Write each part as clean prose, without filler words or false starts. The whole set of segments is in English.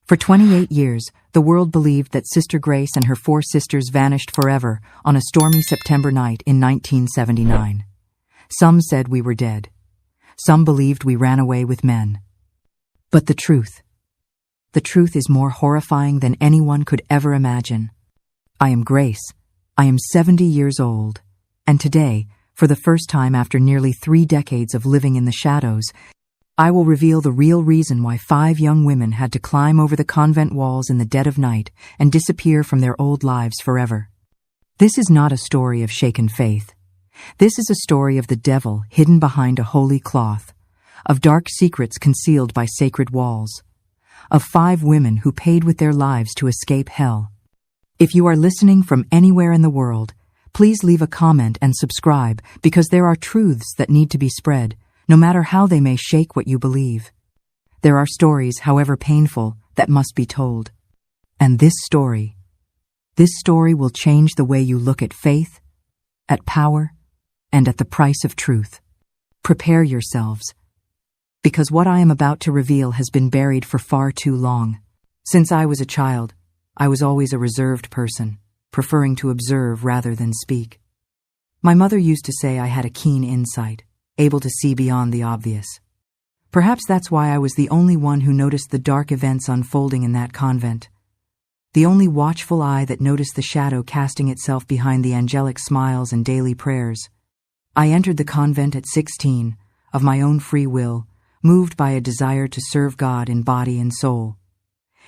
For 28 years, the world believed that Sister Grace and her 4 sisters vanished forever on a stormy September night in 1979. Some said we were dead. Some believed we ran away with men. But the truth is more horrifying than anyone could ever imagine. I am Grace. I am 70 years old. And today, for the first time after nearly 3 decades of living in the shadows, I will reveal the real reason why 5 young women had to climb over the convent walls in the dead of night and disappear from their old lives forever. This is not a story of shaken faith. This is a story of the devil hidden behind a holy cloth, of dark secrets concealed by sacred walls, of 5 women who paid with their lives to escape hell. If you are listening from anywhere in the world, please leave a comment and subscribe, because there are truths that need to be spread, no matter how they may shake what you believe. There are stories, however painful, that must be told. And this story will change the way you look at faith, at power, and at the price of truth. Prepare yourselves, because what I am about to reveal has been buried for far too long. Since I was a child, I was always a reserved person, preferring to observe rather than speak. My mother used to say I had a keen insight, able to see beyond the obvious. Perhaps that's why I was the only one who noticed the dark events unfolding in that convent, the only watchful eye that noticed the shadow casting itself behind the angelic smiles and daily prayers. I entered the convent at 16, of my own free will, moved by a desire to serve God in body and soul.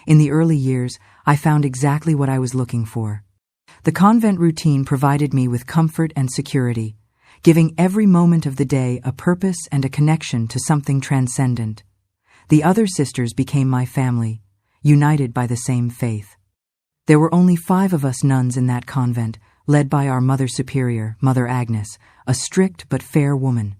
In the early years, I found exactly what I was looking for. The convent routine provided me with comfort and security, giving every moment of the day a purpose and a connection to something transcendent. The other sisters became my family, united by the same faith. There were only 5 of us nuns in that convent, led by our Mother Superior, Mother Agnes, a strict but fair woman.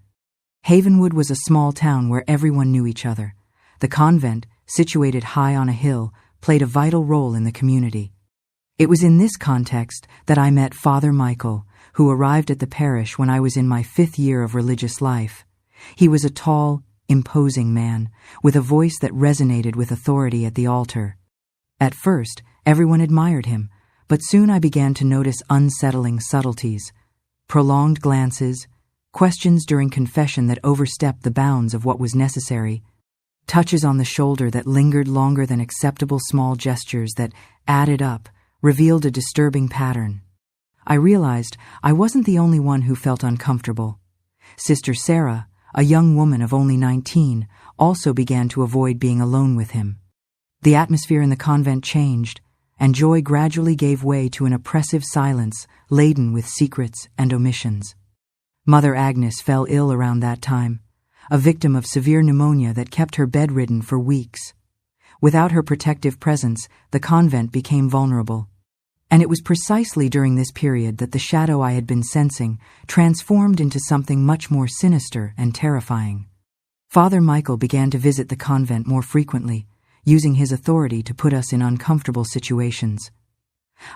Havenwood was a small town where everyone knew each other. The convent, situated high on a hill, played a vital role in the community. It was in this context that I met Father Michael, who arrived at the parish when I was in my 5th year of religious life. He was a tall, imposing man, with a voice that resonated with authority at the altar. At first, everyone admired him, but soon I began to notice unsettling subtleties, prolonged glances, questions during confession that overstepped the bounds of what was necessary, touches on the shoulder that lingered longer than acceptable, small gestures that, added up, revealed a disturbing pattern. I realized I wasn't the only one who felt uncomfortable. Sister Sarah, a young woman of only 19, also began to avoid being alone with him. The atmosphere in the convent changed, and joy gradually gave way to an oppressive silence laden with secrets and omissions. Mother Agnes fell ill around that time, a victim of severe pneumonia that kept her bedridden for weeks. Without her protective presence, the convent became vulnerable. And it was precisely during this period that the shadow I had been sensing transformed into something much more sinister and terrifying. Father Michael began to visit the convent more frequently, using his authority to put us in uncomfortable situations.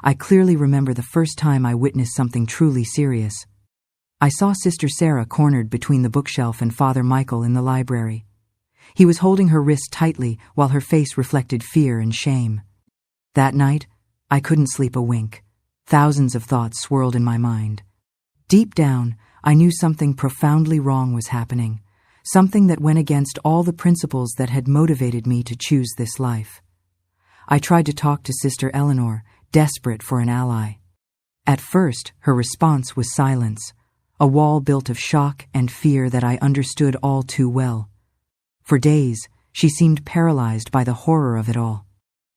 I clearly remember the first time I witnessed something truly serious. I saw Sister Sarah cornered between the bookshelf and Father Michael in the library. He was holding her wrist tightly while her face reflected fear and shame. That night, I couldn't sleep a wink. Thousands of thoughts swirled in my mind. Deep down, I knew something profoundly wrong was happening, something that went against all the principles that had motivated me to choose this life. I tried to talk to Sister Eleanor, desperate for an ally. At first, her response was silence, a wall built of shock and fear that I understood all too well. For days, she seemed paralyzed by the horror of it all.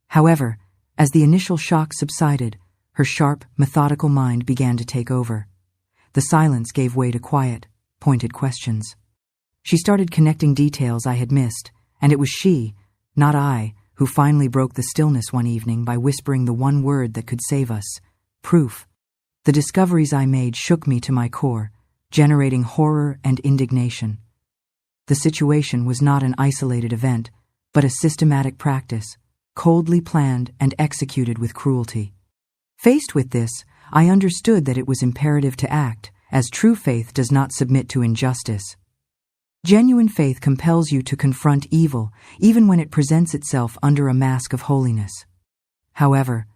However, as the initial shock subsided, her sharp, methodical mind began to take over. The silence gave way to quiet, pointed questions. She started connecting details I had missed, and it was she, not I, who finally broke the stillness one evening by whispering the one word that could save us: proof. The discoveries I made shook me to my core, generating horror and indignation. The situation was not an isolated event, but a systematic practice, coldly planned and executed with cruelty. Faced with this, I understood that it was imperative to act, as true faith does not submit to injustice. Genuine faith compels you to confront evil, even when it presents itself under a mask of holiness. However,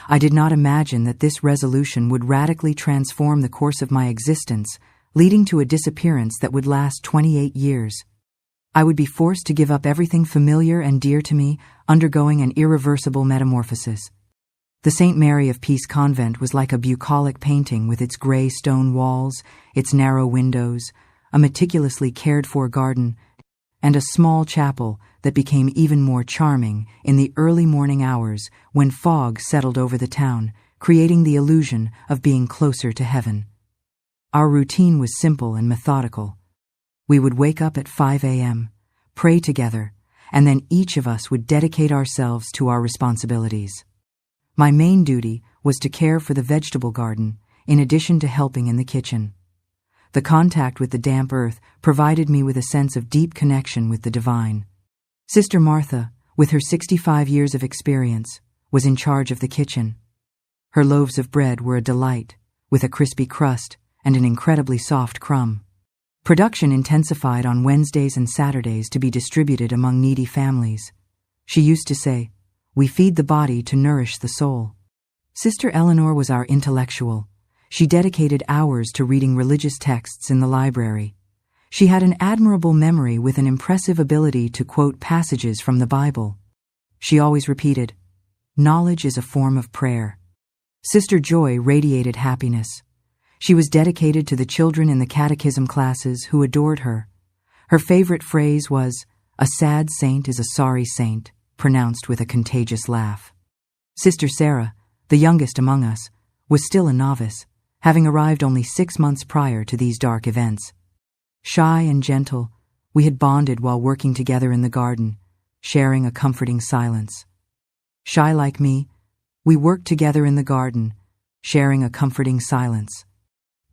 I did not imagine that this resolution would radically transform the course of my existence, leading to a disappearance that would last 28 years. I would be forced to give up everything familiar and dear to me, undergoing an irreversible metamorphosis. The St. Mary of Peace Convent was like a bucolic painting with its gray stone walls, its narrow windows, a meticulously cared-for garden, and a small chapel that became even more charming in the early morning hours when fog settled over the town, creating the illusion of being closer to heaven. Our routine was simple and methodical. We would wake up at 5 a.m., pray together, and then each of us would dedicate ourselves to our responsibilities. My main duty was to care for the vegetable garden, in addition to helping in the kitchen. The contact with the damp earth provided me with a sense of deep connection with the divine. Sister Martha, with her 65 years of experience, was in charge of the kitchen. Her loaves of bread were a delight, with a crispy crust and an incredibly soft crumb. Production intensified on Wednesdays and Saturdays to be distributed among needy families. She used to say, "We feed the body to nourish the soul." Sister Eleanor was our intellectual. She dedicated hours to reading religious texts in the library. She had an admirable memory with an impressive ability to quote passages from the Bible. She always repeated, "Knowledge is a form of prayer." Sister Joy radiated happiness. She was dedicated to the children in the catechism classes who adored her. Her favorite phrase was, "A sad saint is a sorry saint," pronounced with a contagious laugh. Sister Sarah, the youngest among us, was still a novice, having arrived only 6 months prior to these dark events. Shy and gentle, we had bonded while working together in the garden, sharing a comforting silence. Shy like me, we worked together in the garden, sharing a comforting silence.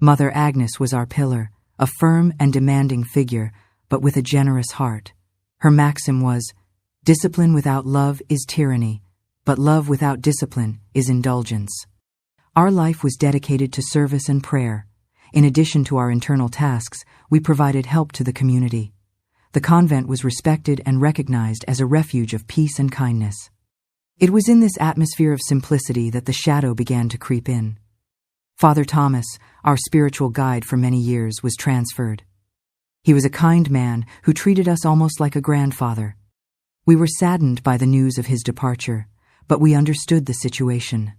Mother Agnes was our pillar, a firm and demanding figure, but with a generous heart. Her maxim was, "Discipline without love is tyranny, but love without discipline is indulgence." Our life was dedicated to service and prayer. In addition to our internal tasks, we provided help to the community. The convent was respected and recognized as a refuge of peace and kindness. It was in this atmosphere of simplicity that the shadow began to creep in. Father Thomas, our spiritual guide for many years, was transferred. He was a kind man who treated us almost like a grandfather. We were saddened by the news of his departure, but we understood the situation.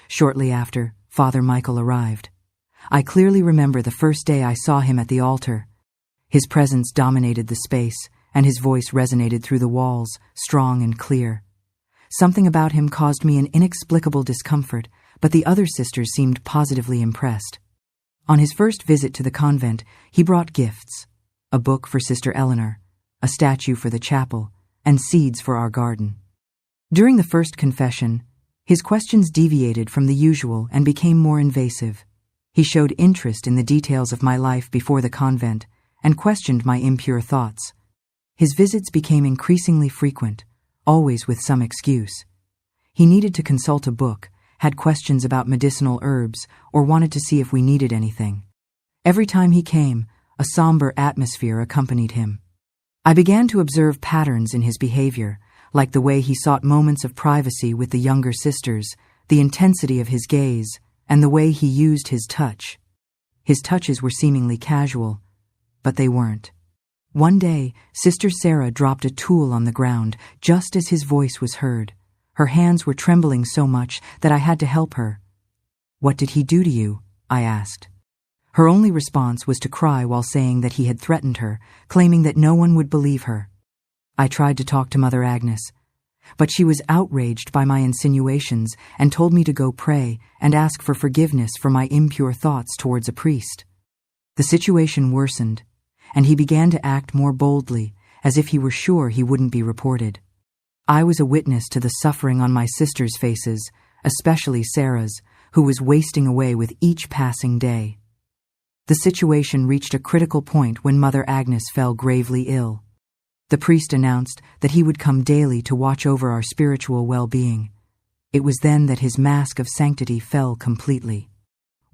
Shortly after, Father Michael arrived. I clearly remember the first day I saw him at the altar. His presence dominated the space, and his voice resonated through the walls, strong and clear. Something about him caused me an inexplicable discomfort, but the other sisters seemed positively impressed. On his first visit to the convent, he brought gifts: a book for Sister Eleanor, a statue for the chapel, and seeds for our garden. During the first confession, his questions deviated from the usual and became more invasive. He showed interest in the details of my life before the convent and questioned my impure thoughts. His visits became increasingly frequent, always with some excuse. He needed to consult a book, had questions about medicinal herbs, or wanted to see if we needed anything. Every time he came, a somber atmosphere accompanied him. I began to observe patterns in his behavior, like the way he sought moments of privacy with the younger sisters, the intensity of his gaze, and the way he used his touch. His touches were seemingly casual, but they weren't. One day, Sister Sarah dropped a tool on the ground just as his voice was heard. Her hands were trembling so much that I had to help her. "What did he do to you?" I asked. Her only response was to cry while saying that he had threatened her, claiming that no one would believe her. I tried to talk to Mother Agnes, but she was outraged by my insinuations and told me to go pray and ask for forgiveness for my impure thoughts towards a priest. The situation worsened, and he began to act more boldly, as if he were sure he wouldn't be reported. I was a witness to the suffering on my sisters' faces, especially Sarah's, who was wasting away with each passing day. The situation reached a critical point when Mother Agnes fell gravely ill. The priest announced that he would come daily to watch over our spiritual well-being. It was then that his mask of sanctity fell completely.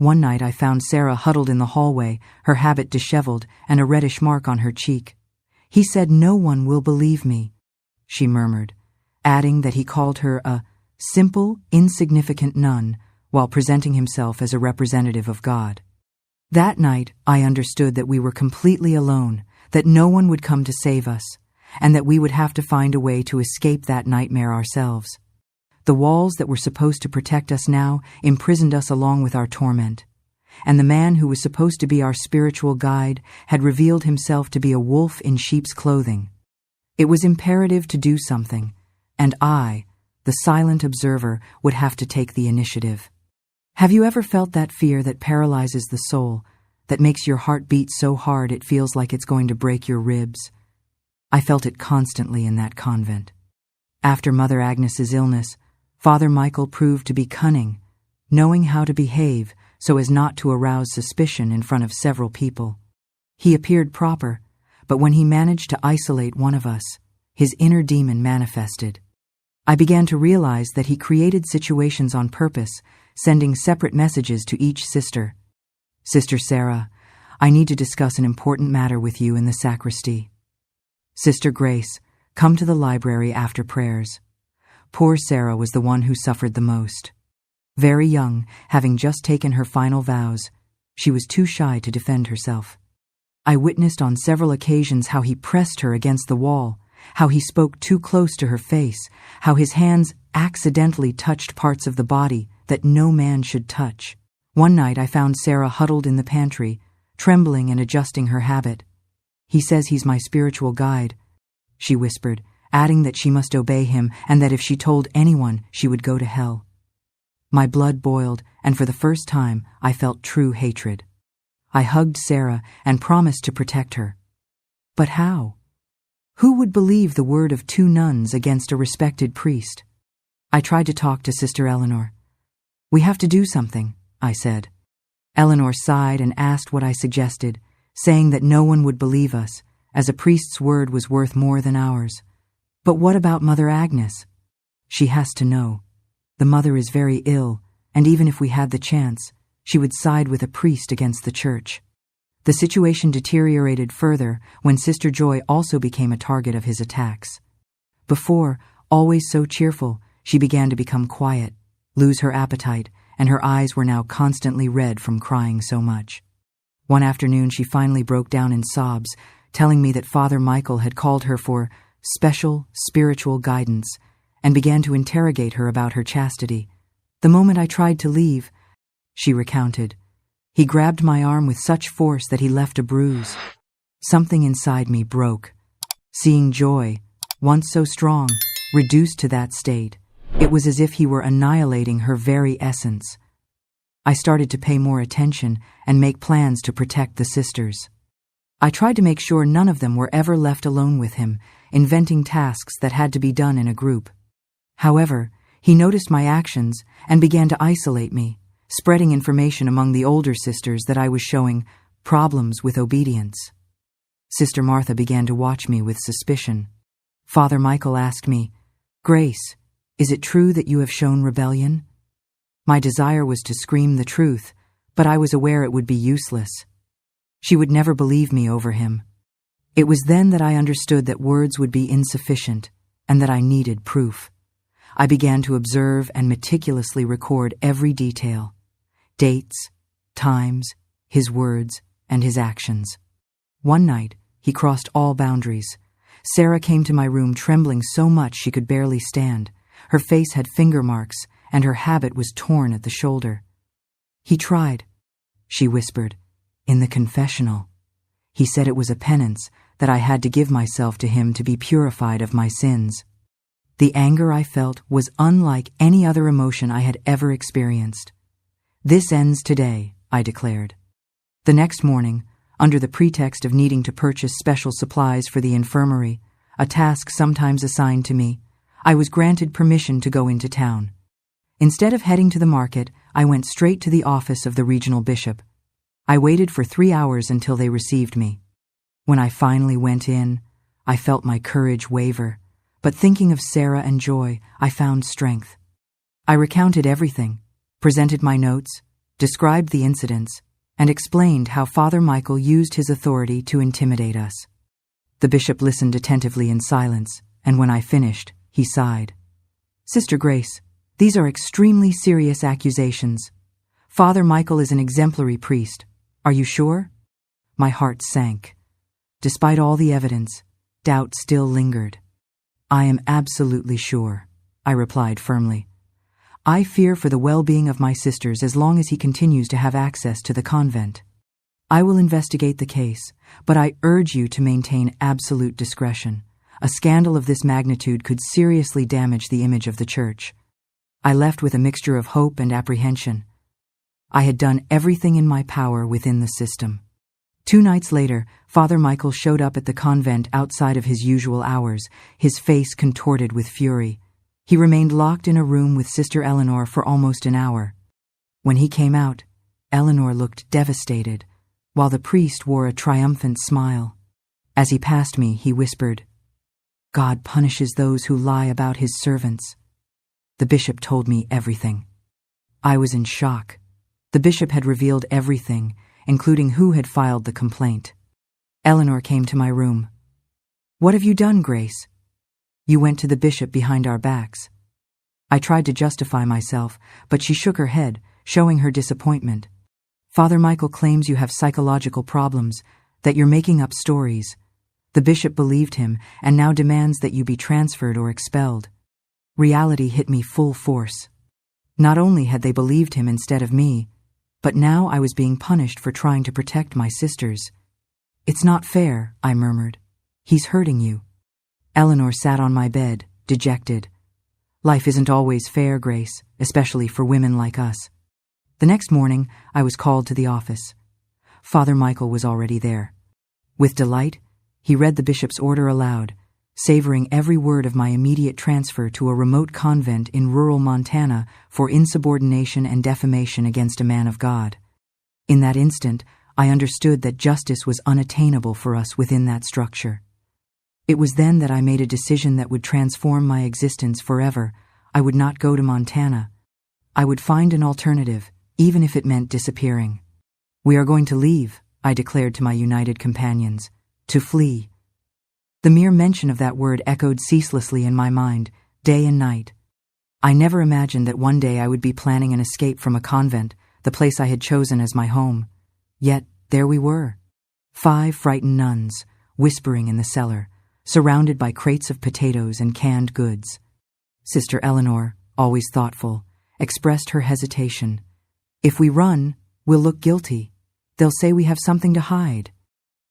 One night I found Sarah huddled in the hallway, her habit disheveled and a reddish mark on her cheek. "He said no one will believe me," she murmured, adding that he called her a simple, insignificant nun while presenting himself as a representative of God. That night I understood that we were completely alone, that no one would come to save us, and that we would have to find a way to escape that nightmare ourselves. The walls that were supposed to protect us now imprisoned us along with our torment, and the man who was supposed to be our spiritual guide had revealed himself to be a wolf in sheep's clothing. It was imperative to do something, and I, the silent observer, would have to take the initiative. Have you ever felt that fear that paralyzes the soul, that makes your heart beat so hard it feels like it's going to break your ribs? I felt it constantly in that convent. After Mother Agnes's illness, Father Michael proved to be cunning, knowing how to behave so as not to arouse suspicion in front of several people. He appeared proper, but when he managed to isolate one of us, his inner demon manifested. I began to realize that he created situations on purpose, sending separate messages to each sister. "Sister Sarah, I need to discuss an important matter with you in the sacristy. Sister Grace, come to the library after prayers." Poor Sarah was the one who suffered the most. Very young, having just taken her final vows, she was too shy to defend herself. I witnessed on several occasions how he pressed her against the wall, how he spoke too close to her face, how his hands accidentally touched parts of the body that no man should touch. One night I found Sarah huddled in the pantry, trembling and adjusting her habit. "He says he's my spiritual guide," she whispered, adding that she must obey him and that if she told anyone, she would go to hell. My blood boiled, and for the first time, I felt true hatred. I hugged Sarah and promised to protect her. But how? Who would believe the word of two nuns against a respected priest? I tried to talk to Sister Eleanor. "We have to do something," I said. Eleanor sighed and asked what I suggested, saying that no one would believe us, as a priest's word was worth more than ours. "But what about Mother Agnes?" "She has to know. The mother is very ill, and even if we had the chance, she would side with a priest against the church." The situation deteriorated further when Sister Joy also became a target of his attacks. Before, always so cheerful, she began to become quiet, lose her appetite, and her eyes were now constantly red from crying so much. One afternoon she finally broke down in sobs, telling me that Father Michael had called her for special spiritual guidance and began to interrogate her about her chastity. "The moment I tried to leave," she recounted, "he grabbed my arm with such force that he left a bruise. Something inside me broke. Seeing Joy, once so strong, reduced to that state, it was as if he were annihilating her very essence. I started to pay more attention and make plans to protect the sisters. I tried to make sure none of them were ever left alone with him, inventing tasks that had to be done in a group. However, he noticed my actions and began to isolate me, spreading information among the older sisters that I was showing problems with obedience. Sister Martha began to watch me with suspicion. Father Michael asked me, "Grace, is it true that you have shown rebellion?" My desire was to scream the truth, but I was aware it would be useless. She would never believe me over him. It was then that I understood that words would be insufficient and that I needed proof. I began to observe and meticulously record every detail: dates, times, his words, and his actions. One night, he crossed all boundaries. Sarah came to my room trembling so much she could barely stand. Her face had finger marks, and her habit was torn at the shoulder. "He tried," she whispered, "in the confessional. He said it was a penance, that I had to give myself to him to be purified of my sins." The anger I felt was unlike any other emotion I had ever experienced. "This ends today," I declared. The next morning, under the pretext of needing to purchase special supplies for the infirmary, a task sometimes assigned to me, I was granted permission to go into town. Instead of heading to the market, I went straight to the office of the regional bishop. I waited for 3 hours until they received me. When I finally went in, I felt my courage waver, but thinking of Sarah and Joy, I found strength. I recounted everything, presented my notes, described the incidents, and explained how Father Michael used his authority to intimidate us. The bishop listened attentively in silence, and when I finished, he sighed. "Sister Grace, these are extremely serious accusations. Father Michael is an exemplary priest. Are you sure?" My heart sank. Despite all the evidence, doubt still lingered. "I am absolutely sure," I replied firmly. "I fear for the well-being of my sisters as long as he continues to have access to the convent. I will investigate the case, but I urge you to maintain absolute discretion. A scandal of this magnitude could seriously damage the image of the Church." I left with a mixture of hope and apprehension. I had done everything in my power within the system. 2 nights later, Father Michael showed up at the convent outside of his usual hours, his face contorted with fury. He remained locked in a room with Sister Eleanor for almost an hour. When he came out, Eleanor looked devastated, while the priest wore a triumphant smile. As he passed me, he whispered, "God punishes those who lie about his servants." The bishop told me everything. I was in shock. The bishop had revealed everything, including who had filed the complaint. Eleanor came to my room. "What have you done, Grace?" "You went to the bishop behind our backs." I tried to justify myself, but she shook her head, showing her disappointment. "Father Michael claims you have psychological problems, that you're making up stories. The bishop believed him and now demands that you be transferred or expelled." Reality hit me full force. Not only had they believed him instead of me, but now I was being punished for trying to protect my sisters. "It's not fair," I murmured. "He's hurting you." Eleanor sat on my bed, dejected. "Life isn't always fair, Grace, especially for women like us." The next morning, I was called to the office. Father Michael was already there. With delight, he read the bishop's order aloud, savoring every word of my immediate transfer to a remote convent in rural Montana for insubordination and defamation against a man of God. In that instant, I understood that justice was unattainable for us within that structure. It was then that I made a decision that would transform my existence forever. I would not go to Montana. I would find an alternative, even if it meant disappearing. "We are going to leave," I declared to my united companions, "to flee." The mere mention of that word echoed ceaselessly in my mind, day and night. I never imagined that one day I would be planning an escape from a convent, the place I had chosen as my home. Yet, there we were. 5 frightened nuns, whispering in the cellar, surrounded by crates of potatoes and canned goods. Sister Eleanor, always thoughtful, expressed her hesitation. "If we run, we'll look guilty. They'll say we have something to hide."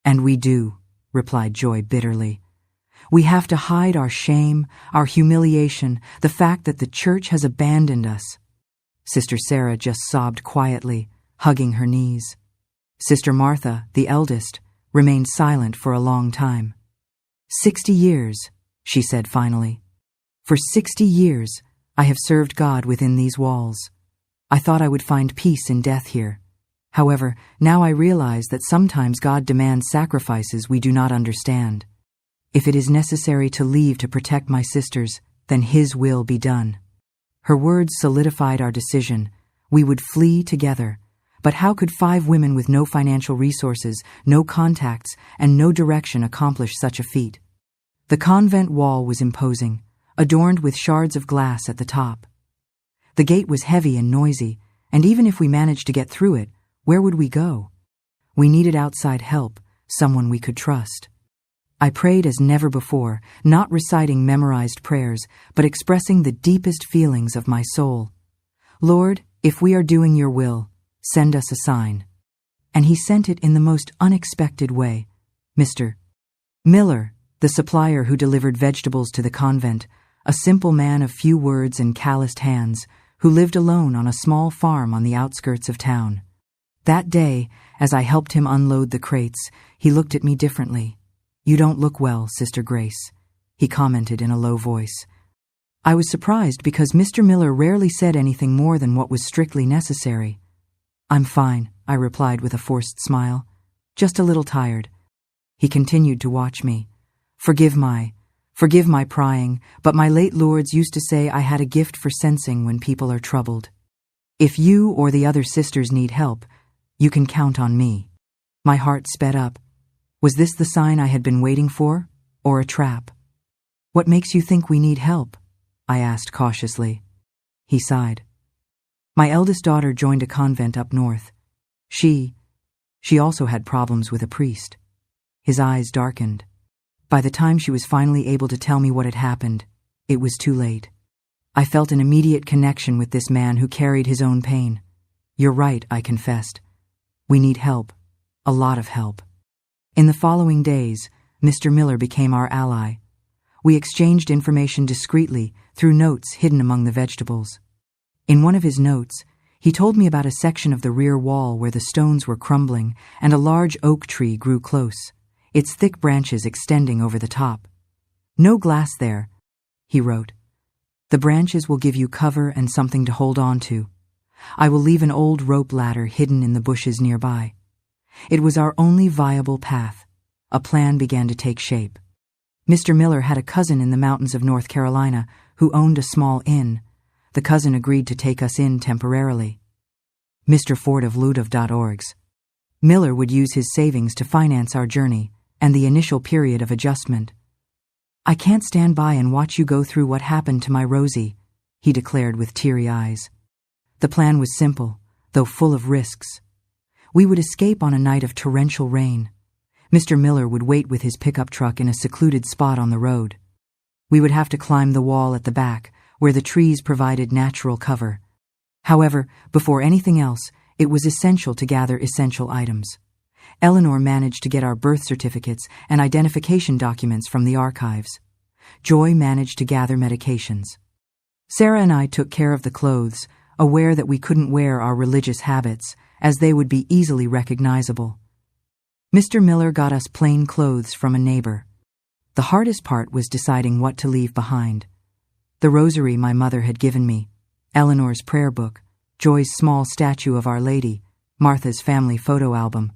"And we do," replied Joy bitterly. "We have to hide our shame, our humiliation, the fact that the Church has abandoned us." Sister Sarah just sobbed quietly, hugging her knees. Sister Martha, the eldest, remained silent for a long time. 60 years, she said finally. "For 60 years, I have served God within these walls. I thought I would find peace in death here. However, now I realize that sometimes God demands sacrifices we do not understand. If it is necessary to leave to protect my sisters, then His will be done." Her words solidified our decision. We would flee together. But how could 5 women with no financial resources, no contacts, and no direction accomplish such a feat? The convent wall was imposing, adorned with shards of glass at the top. The gate was heavy and noisy, and even if we managed to get through it, where would we go? We needed outside help, someone we could trust. I prayed as never before, not reciting memorized prayers, but expressing the deepest feelings of my soul. "Lord, if we are doing your will, send us a sign." And He sent it in the most unexpected way. Mr. Miller, the supplier who delivered vegetables to the convent, a simple man of few words and calloused hands, who lived alone on a small farm on the outskirts of town. That day, as I helped him unload the crates, he looked at me differently. "You don't look well, Sister Grace," he commented in a low voice. I was surprised because Mr. Miller rarely said anything more than what was strictly necessary. "I'm fine," I replied with a forced smile. "Just a little tired." He continued to watch me. Forgive my prying, but my late lords used to say I had a gift for sensing when people are troubled." If you or the other sisters need help, you can count on me." My heart sped up. Was this the sign I had been waiting for, or a trap? "What makes you think we need help?" I asked cautiously. He sighed. "My eldest daughter joined a convent up north. She also had problems with a priest." His eyes darkened. By the time she was finally able to tell me what had happened, it was too late. I felt an immediate connection with this man who carried his own pain. "You're right," I confessed. "We need help. A lot of help." In the following days, Mr. Miller became our ally. We exchanged information discreetly through notes hidden among the vegetables. In one of his notes, he told me about a section of the rear wall where the stones were crumbling and a large oak tree grew close, its thick branches extending over the top. "No glass there," he wrote. "The branches will give you cover and something to hold on to. I will leave an old rope ladder hidden in the bushes nearby." It was our only viable path. A plan began to take shape. Mr. Miller had a cousin in the mountains of North Carolina who owned a small inn. The cousin agreed to take us in temporarily. Mr. Ford of Ludav.orgs. Miller would use his savings to finance our journey and the initial period of adjustment. "I can't stand by and watch you go through what happened to my Rosie," he declared with teary eyes. The plan was simple, though full of risks. We would escape on a night of torrential rain. Mr. Miller would wait with his pickup truck in a secluded spot on the road. We would have to climb the wall at the back, where the trees provided natural cover. However, before anything else, it was essential to gather essential items. Eleanor managed to get our birth certificates and identification documents from the archives. Joy managed to gather medications. Sarah and I took care of the clothes, aware that we couldn't wear our religious habits, as they would be easily recognizable. Mr. Miller got us plain clothes from a neighbor. The hardest part was deciding what to leave behind. The rosary my mother had given me, Eleanor's prayer book, Joy's small statue of Our Lady, Martha's family photo album.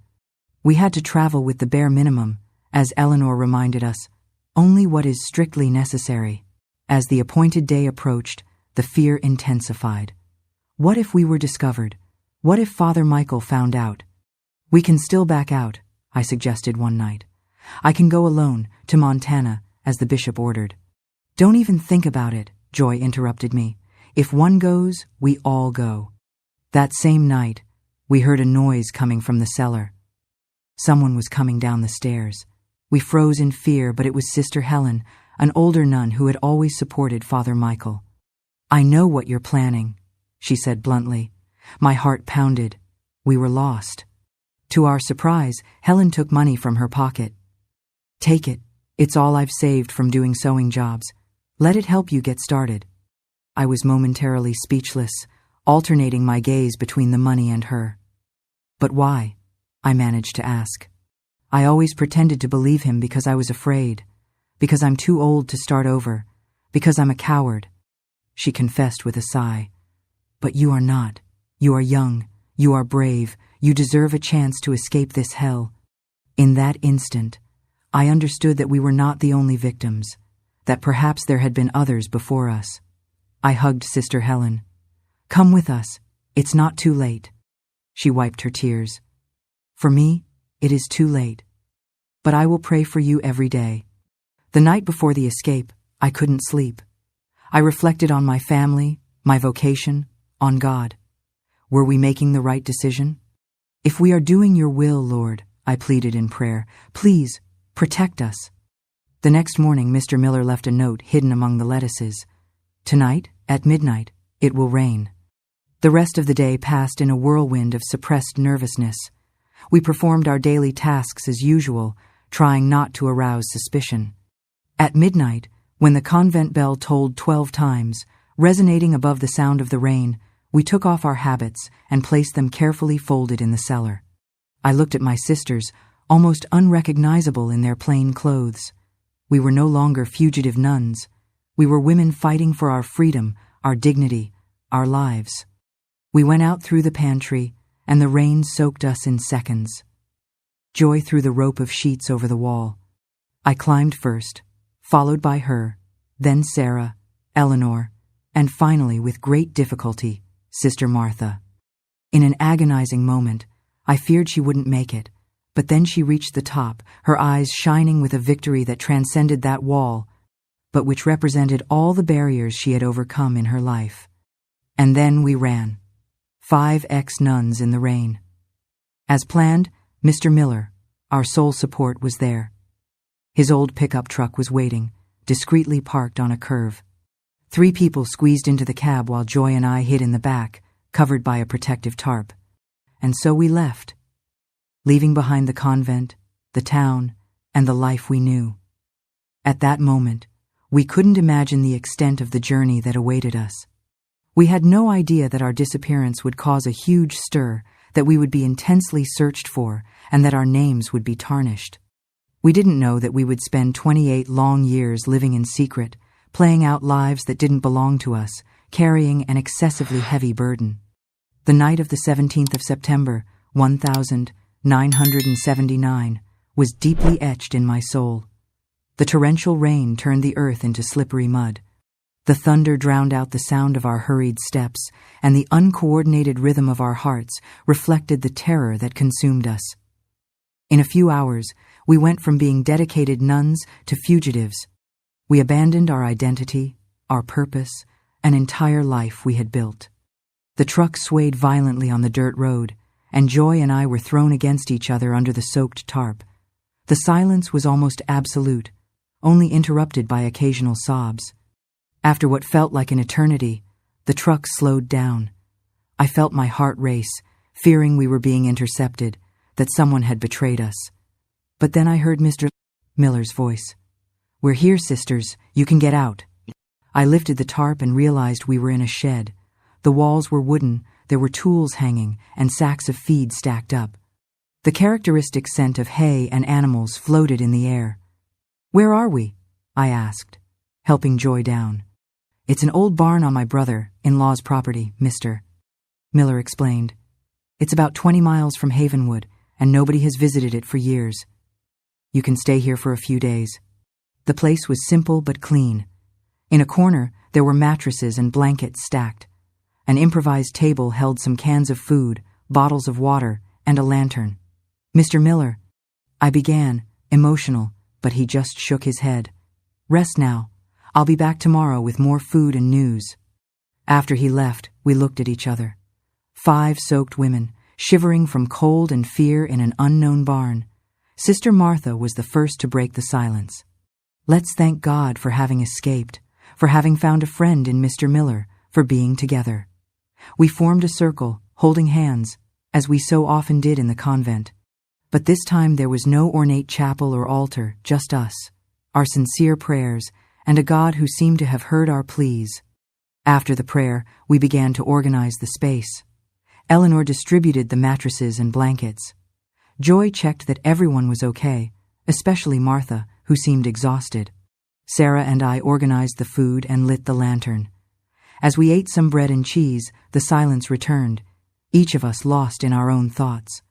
We had to travel with the bare minimum, as Eleanor reminded us, only what is strictly necessary. As the appointed day approached, the fear intensified. What if we were discovered? What if Father Michael found out? "We can still back out," I suggested one night. "I can go alone, to Montana, as the bishop ordered." "Don't even think about it," Joy interrupted me. "If one goes, we all go." That same night, we heard a noise coming from the cellar. Someone was coming down the stairs. We froze in fear, but it was Sister Helen, an older nun who had always supported Father Michael. "I know what you're planning," she said bluntly. My heart pounded. We were lost. To our surprise, Helen took money from her pocket. "Take it. It's all I've saved from doing sewing jobs. Let it help you get started." I was momentarily speechless, alternating my gaze between the money and her. "But why?" I managed to ask. "I always pretended to believe him because I was afraid, because I'm too old to start over, because I'm a coward," she confessed with a sigh. "But you are not. You are young. You are brave. You deserve a chance to escape this hell." In that instant, I understood that we were not the only victims, that perhaps there had been others before us. I hugged Sister Helen. "Come with us. It's not too late." She wiped her tears. "For me, it is too late. But I will pray for you every day." The night before the escape, I couldn't sleep. I reflected on my family, my vocation, on God. Were we making the right decision? "If we are doing your will, Lord," I pleaded in prayer, "please protect us." The next morning, Mr. Miller left a note hidden among the lettuces. "Tonight, at midnight, it will rain." The rest of the day passed in a whirlwind of suppressed nervousness. We performed our daily tasks as usual, trying not to arouse suspicion. At midnight, when the convent bell tolled 12 times, resonating above the sound of the rain, we took off our habits and placed them carefully folded in the cellar. I looked at my sisters, almost unrecognizable in their plain clothes. We were no longer fugitive nuns. We were women fighting for our freedom, our dignity, our lives. We went out through the pantry, and the rain soaked us in seconds. Joy threw the rope of sheets over the wall. I climbed first, followed by her, then Sarah, Eleanor, and finally, with great difficulty, Sister Martha. In an agonizing moment, I feared she wouldn't make it, but then she reached the top, her eyes shining with a victory that transcended that wall, but which represented all the barriers she had overcome in her life. And then we ran. 5 ex-nuns in the rain. As planned, Mr. Miller, our sole support, was there. His old pickup truck was waiting, discreetly parked on a curve. 3 people squeezed into the cab while Joy and I hid in the back, covered by a protective tarp. And so we left, leaving behind the convent, the town, and the life we knew. At that moment, we couldn't imagine the extent of the journey that awaited us. We had no idea that our disappearance would cause a huge stir, that we would be intensely searched for, and that our names would be tarnished. We didn't know that we would spend 28 long years living in secret, playing out lives that didn't belong to us, carrying an excessively heavy burden. The night of the 17th of September, 1979, was deeply etched in my soul. The torrential rain turned the earth into slippery mud. The thunder drowned out the sound of our hurried steps, and the uncoordinated rhythm of our hearts reflected the terror that consumed us. In a few hours, we went from being dedicated nuns to fugitives. We abandoned our identity, our purpose, an entire life we had built. The truck swayed violently on the dirt road, and Joy and I were thrown against each other under the soaked tarp. The silence was almost absolute, only interrupted by occasional sobs. After what felt like an eternity, the truck slowed down. I felt my heart race, fearing we were being intercepted, that someone had betrayed us. But then I heard Mr. Miller's voice. "We're here, sisters. You can get out." I lifted the tarp and realized we were in a shed. The walls were wooden, there were tools hanging, and sacks of feed stacked up. The characteristic scent of hay and animals floated in the air. "Where are we?" I asked, helping Joy down. "It's an old barn on my brother-in-law's property, Mr. Miller explained. "It's about 20 miles from Havenwood, and nobody has visited it for years. You can stay here for a few days." The place was simple but clean. In a corner, there were mattresses and blankets stacked. An improvised table held some cans of food, bottles of water, and a lantern. "Mr. Miller," I began, emotional, but he just shook his head. "Rest now. I'll be back tomorrow with more food and news." After he left, we looked at each other. 5 soaked women, shivering from cold and fear in an unknown barn. Sister Martha was the first to break the silence. "Let's thank God for having escaped, for having found a friend in Mr. Miller, for being together." We formed a circle, holding hands, as we so often did in the convent. But this time there was no ornate chapel or altar, just us, our sincere prayers, and a God who seemed to have heard our pleas. After the prayer, we began to organize the space. Eleanor distributed the mattresses and blankets. Joy checked that everyone was okay, especially Martha, who seemed exhausted. Sarah and I organized the food and lit the lantern. As we ate some bread and cheese, the silence returned, each of us lost in our own thoughts.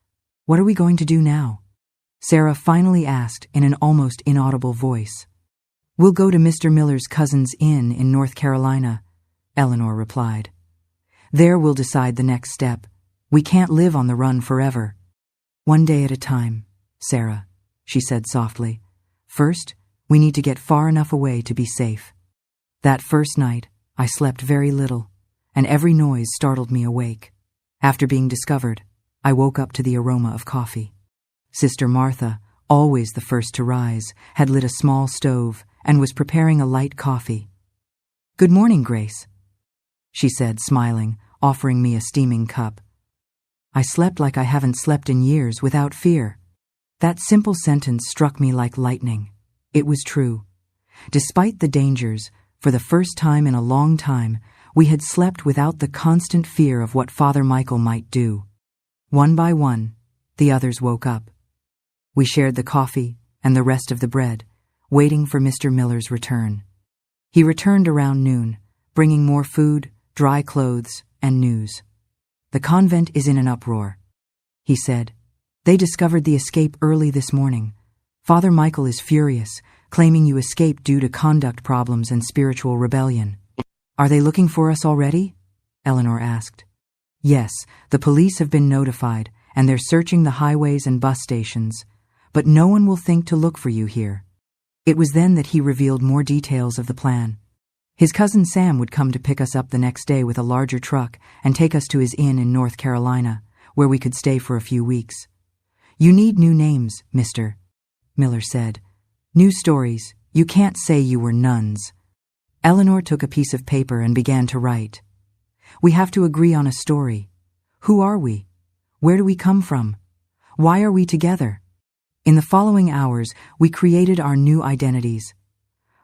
"What are we going to do now?" Sarah finally asked in an almost inaudible voice. "We'll go to Mr. Miller's cousin's inn in North Carolina," Eleanor replied. "There we'll decide the next step. We can't live on the run forever." "One day at a time, Sarah," she said softly. "First, we need to get far enough away to be safe." That first night, I slept very little, and every noise startled me awake. After being discovered, I woke up to the aroma of coffee. Sister Martha, always the first to rise, had lit a small stove and was preparing a light coffee. "Good morning, Grace," she said, smiling, offering me a steaming cup. I slept like I haven't slept in years, without fear. That simple sentence struck me like lightning. It was true. Despite the dangers, for the first time in a long time, we had slept without the constant fear of what Father Michael might do. One by one, the others woke up. We shared the coffee and the rest of the bread, waiting for Mr. Miller's return. He returned around noon, bringing more food, dry clothes, and news. "The convent is in an uproar," he said. "They discovered the escape early this morning. Father Michael is furious, claiming you escaped due to conduct problems and spiritual rebellion." "Are they looking for us already?" Eleanor asked. Yes, the police have been notified, and they're searching the highways and bus stations, but no one will think to look for you here. It was then that he revealed more details of the plan. His cousin Sam would come to pick us up the next day with a larger truck and take us to his inn in North Carolina, where we could stay for a few weeks. "You need new names, Mr. Miller said. "New stories. You can't say you were nuns." Eleanor took a piece of paper and began to write. "We have to agree on a story. Who are we? Where do we come from? Why are we together?" In the following hours, we created our new identities.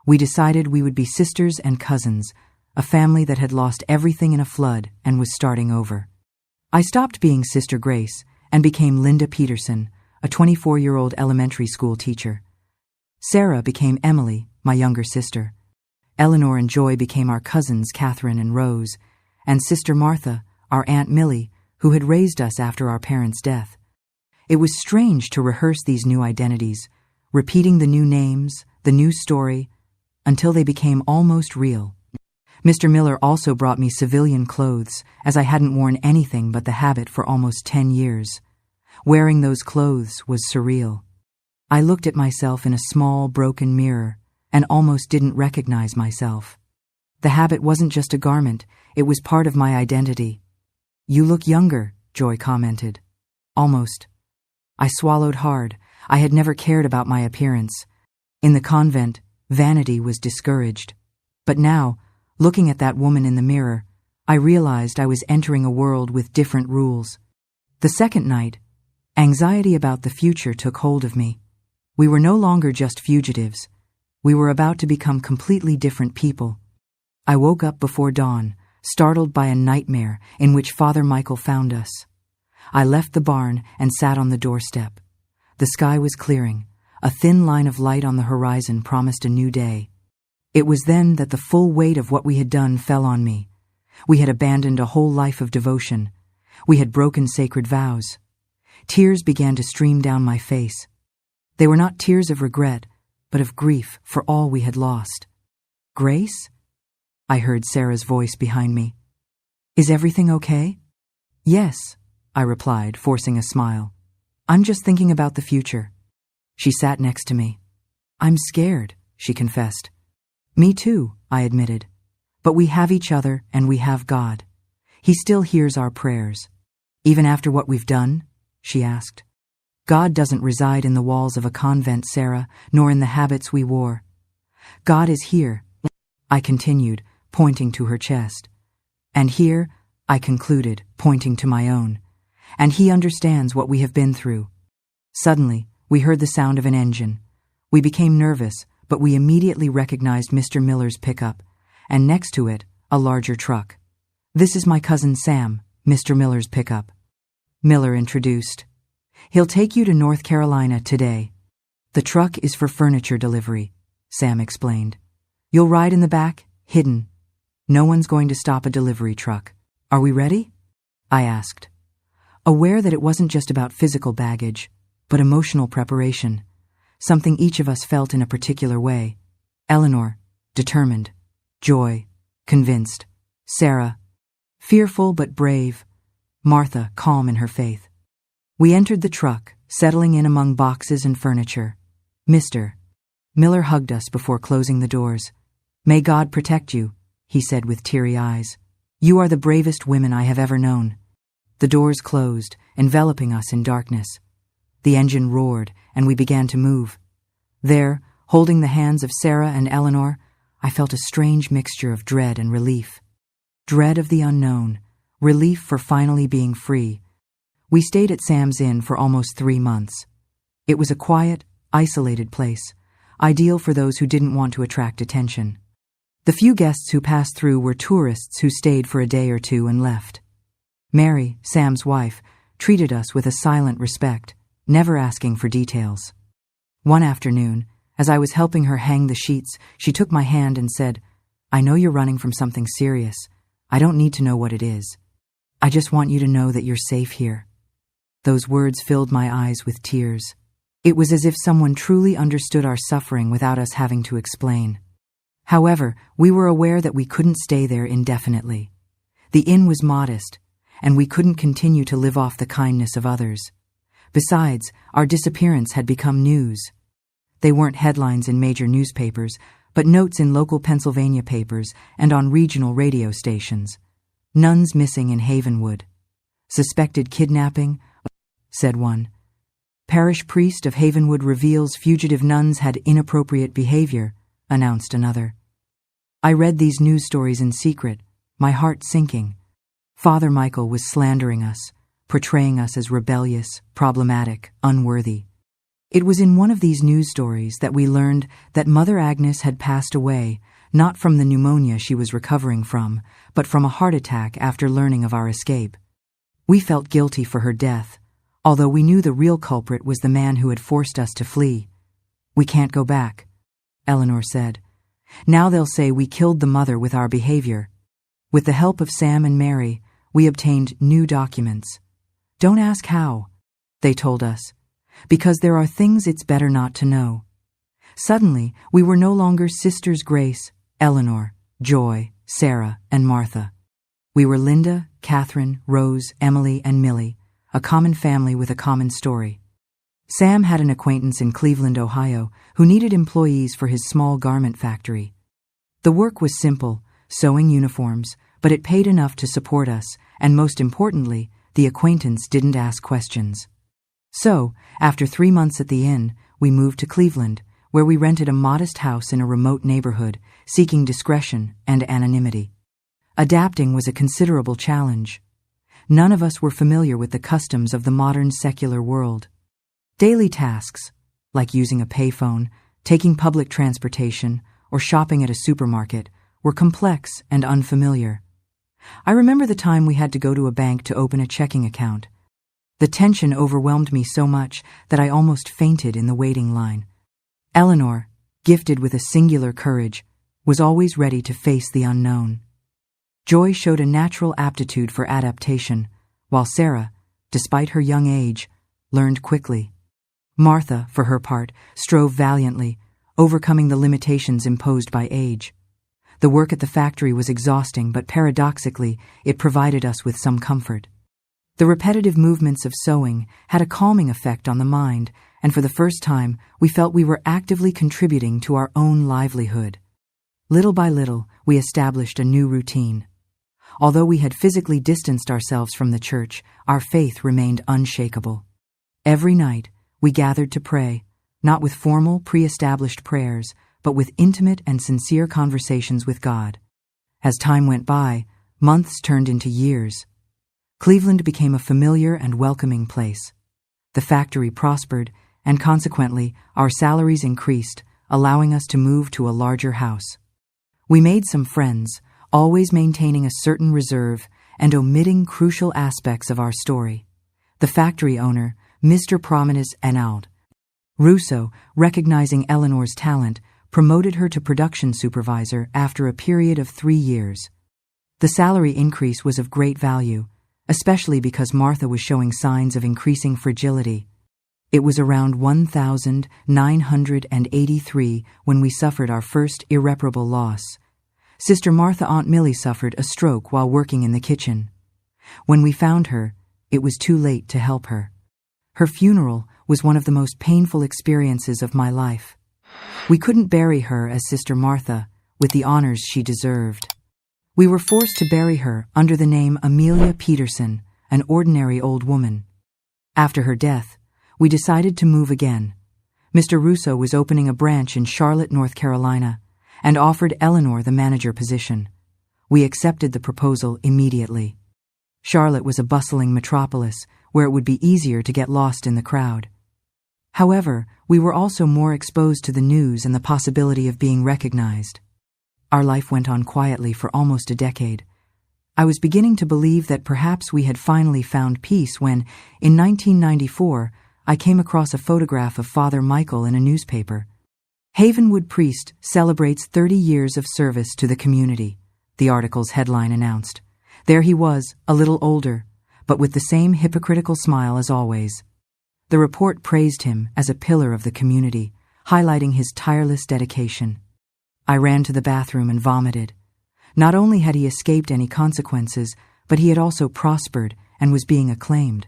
We decided we would be sisters and cousins, a family that had lost everything in a flood and was starting over. I stopped being Sister Grace and became Linda Peterson, a 24-year-old elementary school teacher. Sarah became Emily, my younger sister. Eleanor and Joy became our cousins Catherine and Rose, and Sister Martha, our Aunt Millie, who had raised us after our parents' death. It was strange to rehearse these new identities, repeating the new names, the new story, until they became almost real. Mr. Miller also brought me civilian clothes, as I hadn't worn anything but the habit for almost 10 years. Wearing those clothes was surreal. I looked at myself in a small, broken mirror and almost didn't recognize myself. The habit wasn't just a garment, it was part of my identity. "You look younger," Joy commented. "Almost." I swallowed hard. I had never cared about my appearance. In the convent, vanity was discouraged. But now, looking at that woman in the mirror, I realized I was entering a world with different rules. The second night, anxiety about the future took hold of me. We were no longer just fugitives. We were about to become completely different people. I woke up before dawn, startled by a nightmare in which Father Michael found us. I left the barn and sat on the doorstep. The sky was clearing. A thin line of light on the horizon promised a new day. It was then that the full weight of what we had done fell on me. We had abandoned a whole life of devotion. We had broken sacred vows. Tears began to stream down my face. They were not tears of regret, but of grief for all we had lost. "Grace?" I heard Sarah's voice behind me. "Is everything okay?" "Yes," I replied, forcing a smile. "I'm just thinking about the future." She sat next to me. "I'm scared," she confessed. "Me too," I admitted. "But we have each other and we have God. He still hears our prayers." "Even after what we've done?" she asked. "God doesn't reside in the walls of a convent, Sarah, nor in the habits we wore. God is here," I continued, pointing to her chest. "And here," I concluded, pointing to my own. "And He understands what we have been through." Suddenly, we heard the sound of an engine. We became nervous, but we immediately recognized Mr. Miller's pickup, and next to it, a larger truck. "This is my cousin Sam, Mr. Miller's pickup," Miller introduced. "He'll take you to North Carolina today. The truck is for furniture delivery," Sam explained. "You'll ride in the back, hidden. No one's going to stop a delivery truck. Are we ready?" I asked, aware that it wasn't just about physical baggage, but emotional preparation, something each of us felt in a particular way. Eleanor, determined. Joy, convinced. Sarah, fearful but brave. Martha, calm in her faith. We entered the truck, settling in among boxes and furniture. "Mr. Miller hugged us before closing the doors. "May God protect you," he said with teary eyes. "You are the bravest women I have ever known." The doors closed, enveloping us in darkness. The engine roared, and we began to move. There, holding the hands of Sarah and Eleanor, I felt a strange mixture of dread and relief. Dread of the unknown, relief for finally being free. We stayed at Sam's Inn for almost 3 months. It was a quiet, isolated place, ideal for those who didn't want to attract attention. The few guests who passed through were tourists who stayed for a day or two and left. Mary, Sam's wife, treated us with a silent respect, never asking for details. One afternoon, as I was helping her hang the sheets, she took my hand and said, "I know you're running from something serious. I don't need to know what it is. I just want you to know that you're safe here." Those words filled my eyes with tears. It was as if someone truly understood our suffering without us having to explain. However, we were aware that we couldn't stay there indefinitely. The inn was modest, and we couldn't continue to live off the kindness of others. Besides, our disappearance had become news. They weren't headlines in major newspapers, but notes in local Pennsylvania papers and on regional radio stations. Nuns missing in Havenwood. Suspected kidnapping, said one. Parish priest of Havenwood reveals fugitive nuns had inappropriate behavior, announced another. I read these news stories in secret, my heart sinking. Father Michael was slandering us, portraying us as rebellious, problematic, unworthy. It was in one of these news stories that we learned that Mother Agnes had passed away, not from the pneumonia she was recovering from, but from a heart attack after learning of our escape. We felt guilty for her death, although we knew the real culprit was the man who had forced us to flee. We can't go back, Eleanor said. Now they'll say we killed the mother with our behavior. With the help of Sam and Mary, we obtained new documents. Don't ask how, they told us, because there are things it's better not to know. Suddenly, we were no longer Sisters Grace, Eleanor, Joy, Sarah, and Martha. We were Linda, Catherine, Rose, Emily, and Millie, a common family with a common story. Sam had an acquaintance in Cleveland, Ohio, who needed employees for his small garment factory. The work was simple, sewing uniforms, but it paid enough to support us, and most importantly, the acquaintance didn't ask questions. So, after 3 months at the inn, we moved to Cleveland, where we rented a modest house in a remote neighborhood, seeking discretion and anonymity. Adapting was a considerable challenge. None of us were familiar with the customs of the modern secular world. Daily tasks, like using a payphone, taking public transportation, or shopping at a supermarket, were complex and unfamiliar. I remember the time we had to go to a bank to open a checking account. The tension overwhelmed me so much that I almost fainted in the waiting line. Eleanor, gifted with a singular courage, was always ready to face the unknown. Joy showed a natural aptitude for adaptation, while Sarah, despite her young age, learned quickly. Martha, for her part, strove valiantly, overcoming the limitations imposed by age. The work at the factory was exhausting, but paradoxically, it provided us with some comfort. The repetitive movements of sewing had a calming effect on the mind, and for the first time, we felt we were actively contributing to our own livelihood. Little by little, we established a new routine. Although we had physically distanced ourselves from the church, our faith remained unshakable. Every night, we gathered to pray, not with formal, pre-established prayers, but with intimate and sincere conversations with God. As time went by, months turned into years. Cleveland became a familiar and welcoming place. The factory prospered, and consequently, our salaries increased, allowing us to move to a larger house. We made some friends, always maintaining a certain reserve and omitting crucial aspects of our story. The factory owner, Mr. Prominence Enaud Russo, recognizing Eleanor's talent, promoted her to production supervisor after a period of 3 years. The salary increase was of great value, especially because Martha was showing signs of increasing fragility. It was around 1983 when we suffered our first irreparable loss. Sister Martha Aunt Millie suffered a stroke while working in the kitchen. When we found her, it was too late to help her. Her funeral was one of the most painful experiences of my life. We couldn't bury her as Sister Martha, with the honors she deserved. We were forced to bury her under the name Amelia Peterson, an ordinary old woman. After her death, we decided to move again. Mr. Russo was opening a branch in Charlotte, North Carolina, and offered Eleanor the manager position. We accepted the proposal immediately. Charlotte was a bustling metropolis where it would be easier to get lost in the crowd. However, we were also more exposed to the news and the possibility of being recognized. Our life went on quietly for almost a decade. I was beginning to believe that perhaps we had finally found peace when, in 1994, I came across a photograph of Father Michael in a newspaper. Havenwood priest celebrates 30 years of service to the community, the article's headline announced. There he was, a little older, but with the same hypocritical smile as always. The report praised him as a pillar of the community, highlighting his tireless dedication. I ran to the bathroom and vomited. Not only had he escaped any consequences, But he had also prospered and was being acclaimed,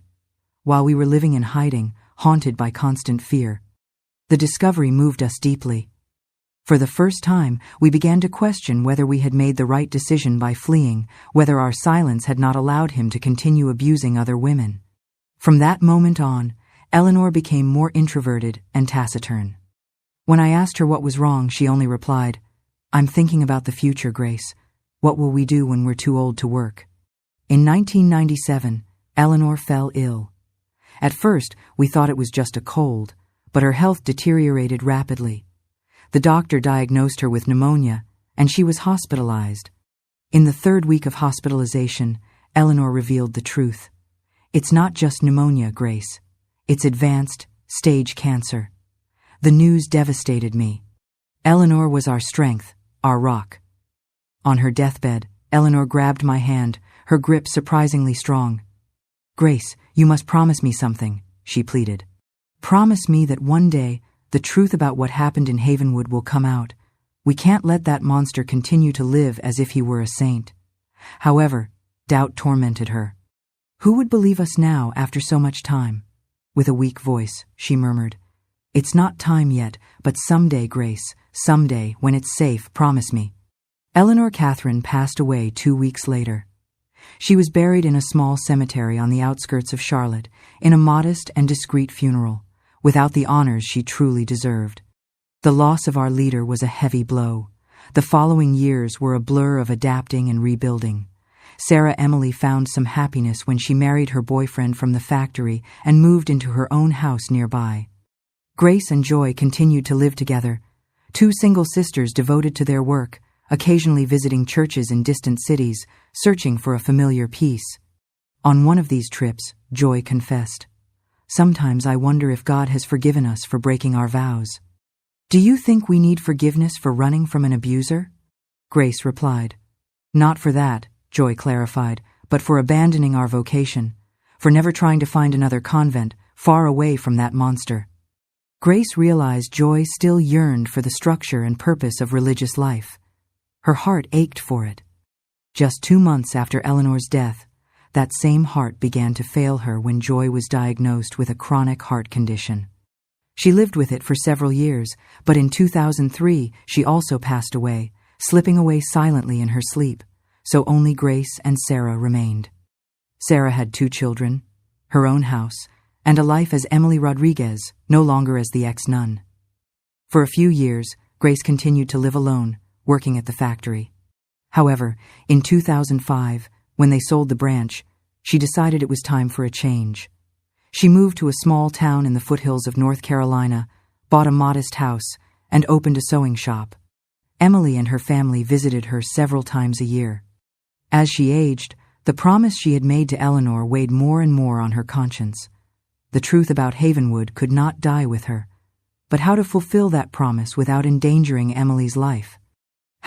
while we were living in hiding, haunted by constant fear. The discovery moved us deeply. For the first time, we began to question whether we had made the right decision by fleeing, whether our silence had not allowed him to continue abusing other women. From that moment on, Eleanor became more introverted and taciturn. When I asked her what was wrong, she only replied, "I'm thinking about the future, Grace. What will we do when we're too old to work?" In 1997, Eleanor fell ill. At first, we thought it was just a cold, but her health deteriorated rapidly. The doctor diagnosed her with pneumonia, and she was hospitalized. In the 3rd week of hospitalization, Eleanor revealed the truth. "It's not just pneumonia, Grace. It's advanced, stage cancer." The news devastated me. Eleanor was our strength, our rock. On her deathbed, Eleanor grabbed my hand, her grip surprisingly strong. "Grace, you must promise me something," she pleaded. "Promise me that one day, the truth about what happened in Havenwood will come out. We can't let that monster continue to live as if he were a saint." However, doubt tormented her. "Who would believe us now after so much time?" With a weak voice, she murmured, "It's not time yet, but someday, Grace, someday, when it's safe, promise me." Eleanor Catherine passed away 2 weeks later. She was buried in a small cemetery on the outskirts of Charlotte, in a modest and discreet funeral, without the honors she truly deserved. The loss of our leader was a heavy blow. The following years were a blur of adapting and rebuilding. Sarah Emily found some happiness when she married her boyfriend from the factory and moved into her own house nearby. Grace and Joy continued to live together, 2 single sisters devoted to their work, occasionally visiting churches in distant cities, searching for a familiar peace. On one of these trips, Joy confessed, "Sometimes I wonder if God has forgiven us for breaking our vows." "Do you think we need forgiveness for running from an abuser?" Grace replied. "Not for that," Joy clarified, "but for abandoning our vocation, for never trying to find another convent far away from that monster." Grace realized Joy still yearned for the structure and purpose of religious life. Her heart ached for it. Just 2 months after Eleanor's death, that same heart began to fail her when Joy was diagnosed with a chronic heart condition. She lived with it for several years, but in 2003 she also passed away, slipping away silently in her sleep, so only Grace and Sarah remained. Sarah had 2 children, her own house, and a life as Emily Rodriguez, no longer as the ex-nun. For a few years, Grace continued to live alone, working at the factory. However, in 2005, when they sold the branch, she decided it was time for a change. She moved to a small town in the foothills of North Carolina, bought a modest house, and opened a sewing shop. Emily and her family visited her several times a year. As she aged, the promise she had made to Eleanor weighed more and more on her conscience. The truth about Havenwood could not die with her. But how to fulfill that promise without endangering Emily's life?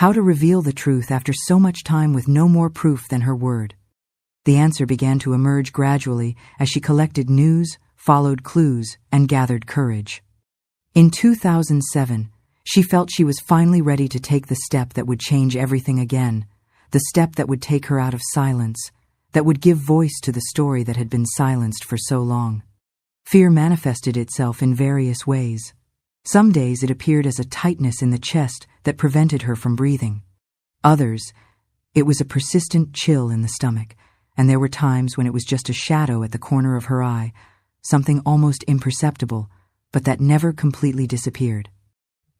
How to reveal the truth after so much time with no more proof than her word? The answer began to emerge gradually as she collected news, followed clues, and gathered courage. In 2007, she felt she was finally ready to take the step that would change everything again, the step that would take her out of silence, that would give voice to the story that had been silenced for so long. Fear manifested itself in various ways. Some days it appeared as a tightness in the chest that prevented her from breathing. Others, it was a persistent chill in the stomach, and there were times when it was just a shadow at the corner of her eye, something almost imperceptible, but that never completely disappeared.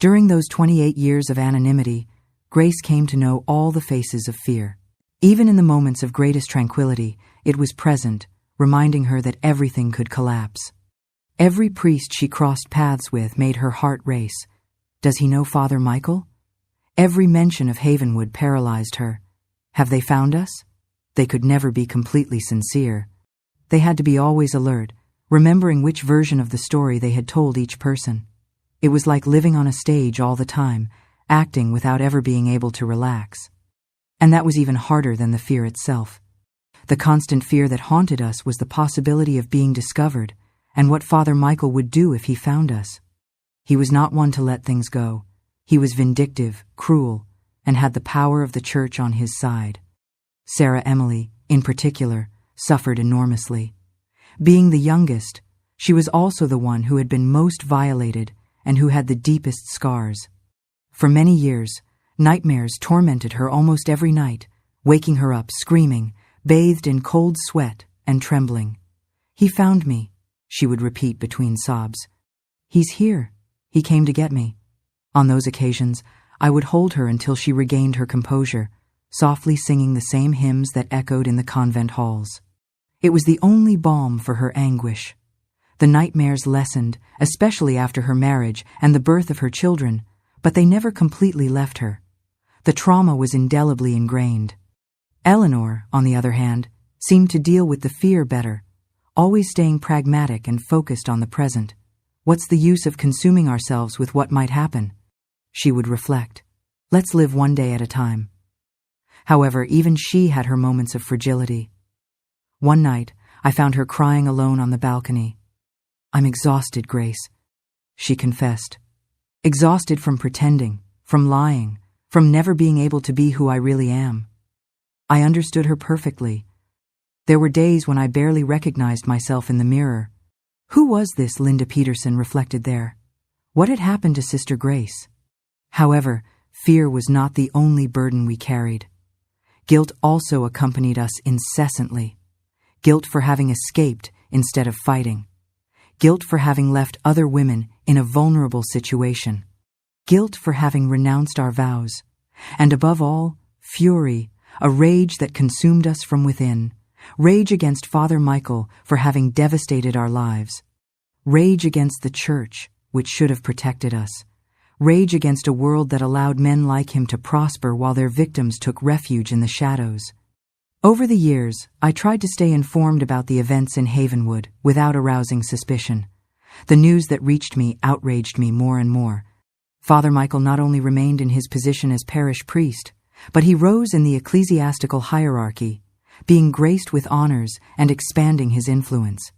During those 28 years of anonymity, Grace came to know all the faces of fear. Even in the moments of greatest tranquility, it was present, reminding her that everything could collapse. Every priest she crossed paths with made her heart race. Does he know Father Michael? Every mention of Havenwood paralyzed her. Have they found us? They could never be completely sincere. They had to be always alert, remembering which version of the story they had told each person. It was like living on a stage all the time, acting without ever being able to relax. And that was even harder than the fear itself. The constant fear that haunted us was the possibility of being discovered, and what Father Michael would do if he found us. He was not one to let things go. He was vindictive, cruel, and had the power of the church on his side. Sarah Emily, in particular, suffered enormously. Being the youngest, she was also the one who had been most violated and who had the deepest scars. For many years, nightmares tormented her almost every night, waking her up screaming, bathed in cold sweat and trembling. "He found me," she would repeat between sobs. "He's here. He came to get me." On those occasions, I would hold her until she regained her composure, softly singing the same hymns that echoed in the convent halls. It was the only balm for her anguish. The nightmares lessened, especially after her marriage and the birth of her children, but they never completely left her. The trauma was indelibly ingrained. Eleanor, on the other hand, seemed to deal with the fear better, always staying pragmatic and focused on the present. "What's the use of consuming ourselves with what might happen?" she would reflect. "Let's live one day at a time." However, even she had her moments of fragility. One night, I found her crying alone on the balcony. "I'm exhausted, Grace," she confessed. Exhausted from pretending, from lying, from never being able to be who I really am. I understood her perfectly. There were days when I barely recognized myself in the mirror. Who was this Linda Peterson reflected there? What had happened to Sister Grace? However, fear was not the only burden we carried. Guilt also accompanied us incessantly. Guilt for having escaped instead of fighting. Guilt for having left other women in a vulnerable situation. Guilt for having renounced our vows. And above all, fury, a rage that consumed us from within. Rage against Father Michael for having devastated our lives. Rage against the Church, which should have protected us. Rage against a world that allowed men like him to prosper while their victims took refuge in the shadows. Over the years, I tried to stay informed about the events in Havenwood without arousing suspicion. The news that reached me outraged me more and more. Father Michael not only remained in his position as parish priest, but he rose in the ecclesiastical hierarchy, being graced with honors and expanding his influence.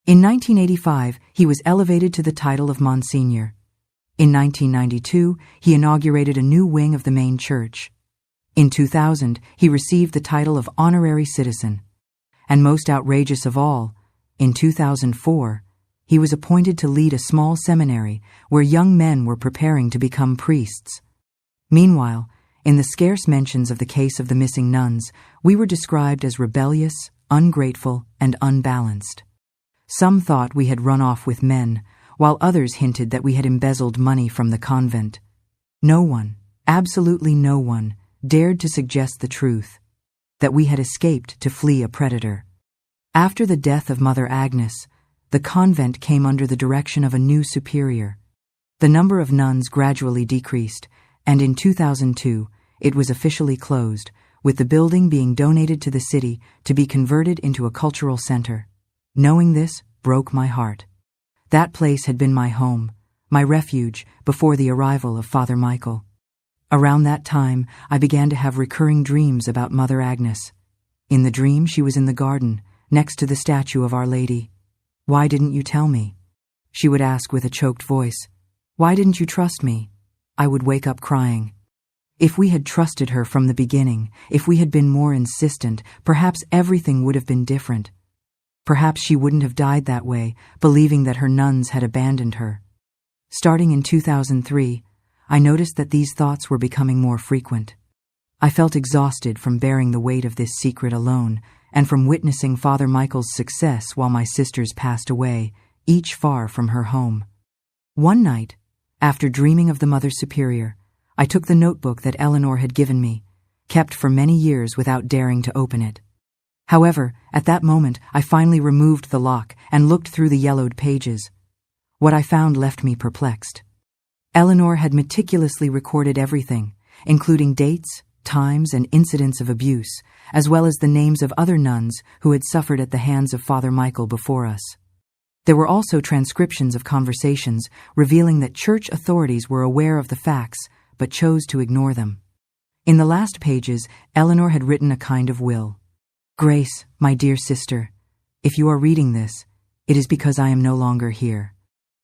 In 1985, he was elevated to the title of Monsignor. In 1992, he inaugurated a new wing of the main church. In 2000, he received the title of Honorary Citizen. And most outrageous of all, in 2004, he was appointed to lead a small seminary where young men were preparing to become priests. Meanwhile, in the scarce mentions of the case of the missing nuns, we were described as rebellious, ungrateful, and unbalanced. Some thought we had run off with men, while others hinted that we had embezzled money from the convent. No one, absolutely no one, dared to suggest the truth, that we had escaped to flee a predator. After the death of Mother Agnes, the convent came under the direction of a new superior. The number of nuns gradually decreased, and in 2002, it was officially closed, with the building being donated to the city to be converted into a cultural center. Knowing this broke my heart. That place had been my home, my refuge before the arrival of Father Michael. Around that time, I began to have recurring dreams about Mother Agnes. In the dream, she was in the garden, next to the statue of Our Lady. "Why didn't you tell me?" she would ask with a choked voice. "Why didn't you trust me?" I would wake up crying. If we had trusted her from the beginning, if we had been more insistent, perhaps everything would have been different. Perhaps she wouldn't have died that way, believing that her nuns had abandoned her. Starting in 2003, I noticed that these thoughts were becoming more frequent. I felt exhausted from bearing the weight of this secret alone, and from witnessing Father Michael's success while my sisters passed away, each far from her home. One night, after dreaming of the Mother Superior, I took the notebook that Eleanor had given me, kept for many years without daring to open it. However, at that moment, I finally removed the lock and looked through the yellowed pages. What I found left me perplexed. Eleanor had meticulously recorded everything, including dates, times, and incidents of abuse, as well as the names of other nuns who had suffered at the hands of Father Michael before us. There were also transcriptions of conversations revealing that church authorities were aware of the facts but chose to ignore them. In the last pages, Eleanor had written a kind of will. "Grace, my dear sister, if you are reading this, it is because I am no longer here.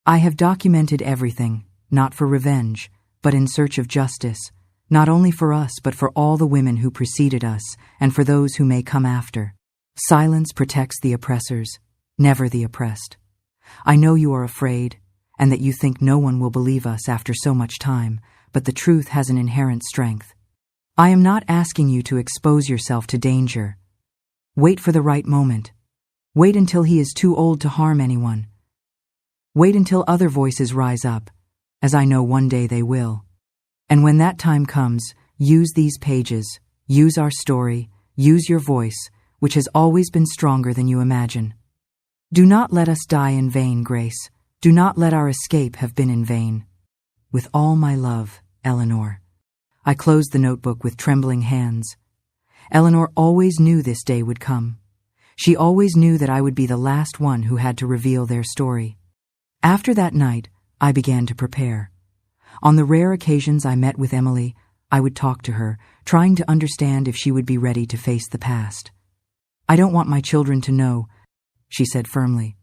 I have documented everything, not for revenge, but in search of justice, not only for us but for all the women who preceded us and for those who may come after. Silence protects the oppressors, never the oppressed. I know you are afraid, and that you think no one will believe us after so much time, but the truth has an inherent strength. I am not asking you to expose yourself to danger. Wait for the right moment. Wait until he is too old to harm anyone. Wait until other voices rise up, as I know one day they will. And when that time comes, use these pages, use our story, use your voice, which has always been stronger than you imagine. Do not let us die in vain, Grace. Do not let our escape have been in vain. With all my love, Eleanor. I closed the notebook with trembling hands. Eleanor always knew this day would come. She always knew that I would be the last one who had to reveal their story. After that night, I began to prepare. On the rare occasions I met with Emily, I would talk to her, trying to understand if she would be ready to face the past. I don't want my children to know, she said firmly.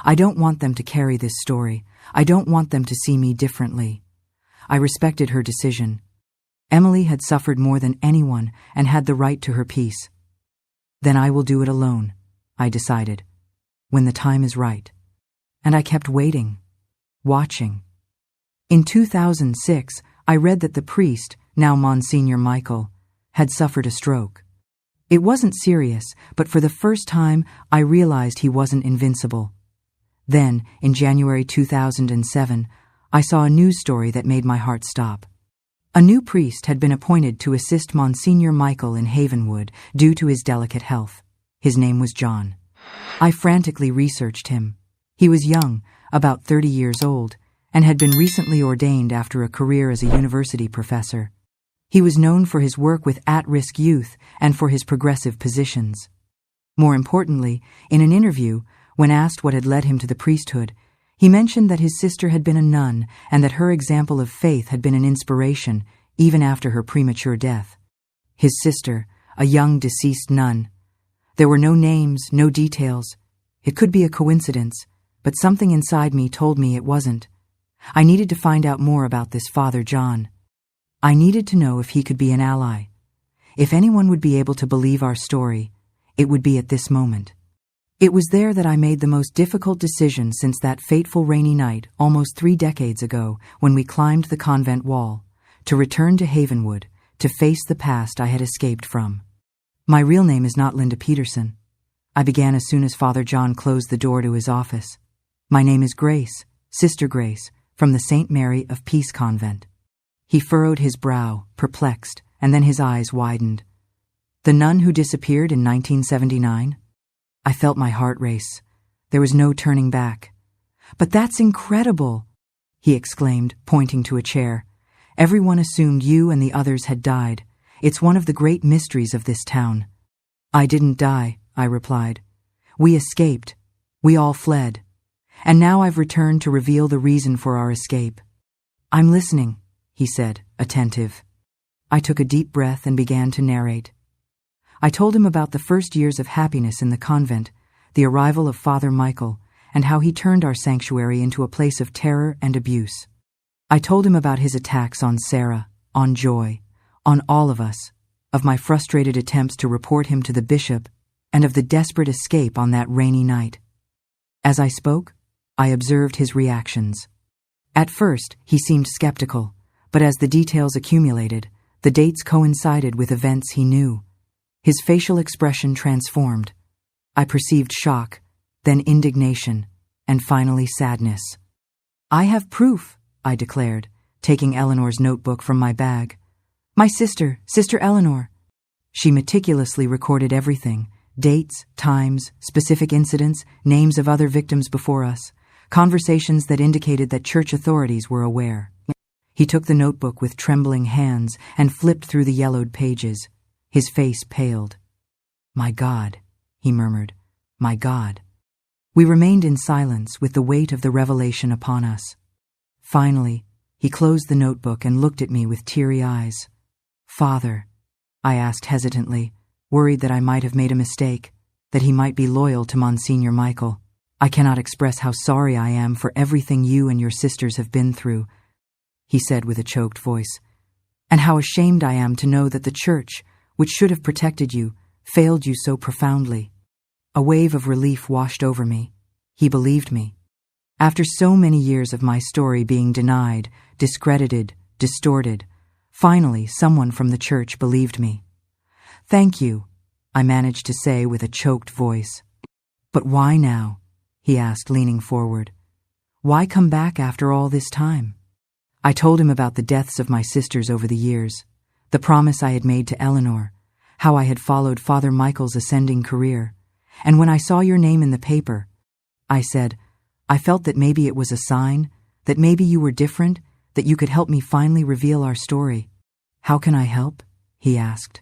I don't want them to carry this story. I don't want them to see me differently. I respected her decision. Emily had suffered more than anyone and had the right to her peace. Then I will do it alone, I decided, when the time is right. And I kept waiting, watching. In 2006, I read that the priest, now Monsignor Michael, had suffered a stroke. It wasn't serious, but for the first time, I realized he wasn't invincible. Then, in January 2007, I saw a news story that made my heart stop. A new priest had been appointed to assist Monsignor Michael in Havenwood due to his delicate health. His name was John. I frantically researched him. He was young, about 30 years old, and had been recently ordained after a career as a university professor. He was known for his work with at-risk youth and for his progressive positions. More importantly, in an interview, when asked what had led him to the priesthood, he mentioned that his sister had been a nun and that her example of faith had been an inspiration even after her premature death. His sister, a young deceased nun. There were no names, no details. It could be a coincidence, but something inside me told me it wasn't. I needed to find out more about this Father John. I needed to know if he could be an ally. If anyone would be able to believe our story, it would be at this moment. It was there that I made the most difficult decision since that fateful rainy night almost 3 decades ago when we climbed the convent wall, to return to Havenwood, to face the past I had escaped from. My real name is not Linda Peterson. I began as soon as Father John closed the door to his office. My name is Grace, Sister Grace, from the St. Mary of Peace Convent. He furrowed his brow, perplexed, and then his eyes widened. The nun who disappeared in 1979? I felt my heart race. There was no turning back. But that's incredible, he exclaimed, pointing to a chair. Everyone assumed you and the others had died. It's one of the great mysteries of this town. I didn't die, I replied. We escaped. We all fled. And now I've returned to reveal the reason for our escape. I'm listening, he said, attentive. I took a deep breath and began to narrate. I told him about the first years of happiness in the convent, the arrival of Father Michael, and how he turned our sanctuary into a place of terror and abuse. I told him about his attacks on Sarah, on Joy, on all of us, of my frustrated attempts to report him to the bishop, and of the desperate escape on that rainy night. As I spoke, I observed his reactions. At first, he seemed skeptical, but as the details accumulated, the dates coincided with events he knew. His facial expression transformed. I perceived shock, then indignation, and finally sadness. I have proof, I declared, taking Eleanor's notebook from my bag. My sister, Sister Eleanor. She meticulously recorded everything, dates, times, specific incidents, names of other victims before us, conversations that indicated that church authorities were aware. He took the notebook with trembling hands and flipped through the yellowed pages. His face paled. My God, he murmured, my God. We remained in silence with the weight of the revelation upon us. Finally, he closed the notebook and looked at me with teary eyes. Father, I asked hesitantly, worried that I might have made a mistake, that he might be loyal to Monsignor Michael. I cannot express how sorry I am for everything you and your sisters have been through, he said with a choked voice. and how ashamed I am to know that the Church, which should have protected you, failed you so profoundly." A wave of relief washed over me. He believed me. After so many years of my story being denied, discredited, distorted, finally someone from the Church believed me. "Thank you," I managed to say with a choked voice. "But why now?" he asked, leaning forward. "Why come back after all this time?" I told him about the deaths of my sisters over the years, the promise I had made to Eleanor, how I had followed Father Michael's ascending career, and when I saw your name in the paper, I said, I felt that maybe it was a sign, that maybe you were different, that you could help me finally reveal our story. "How can I help?" he asked.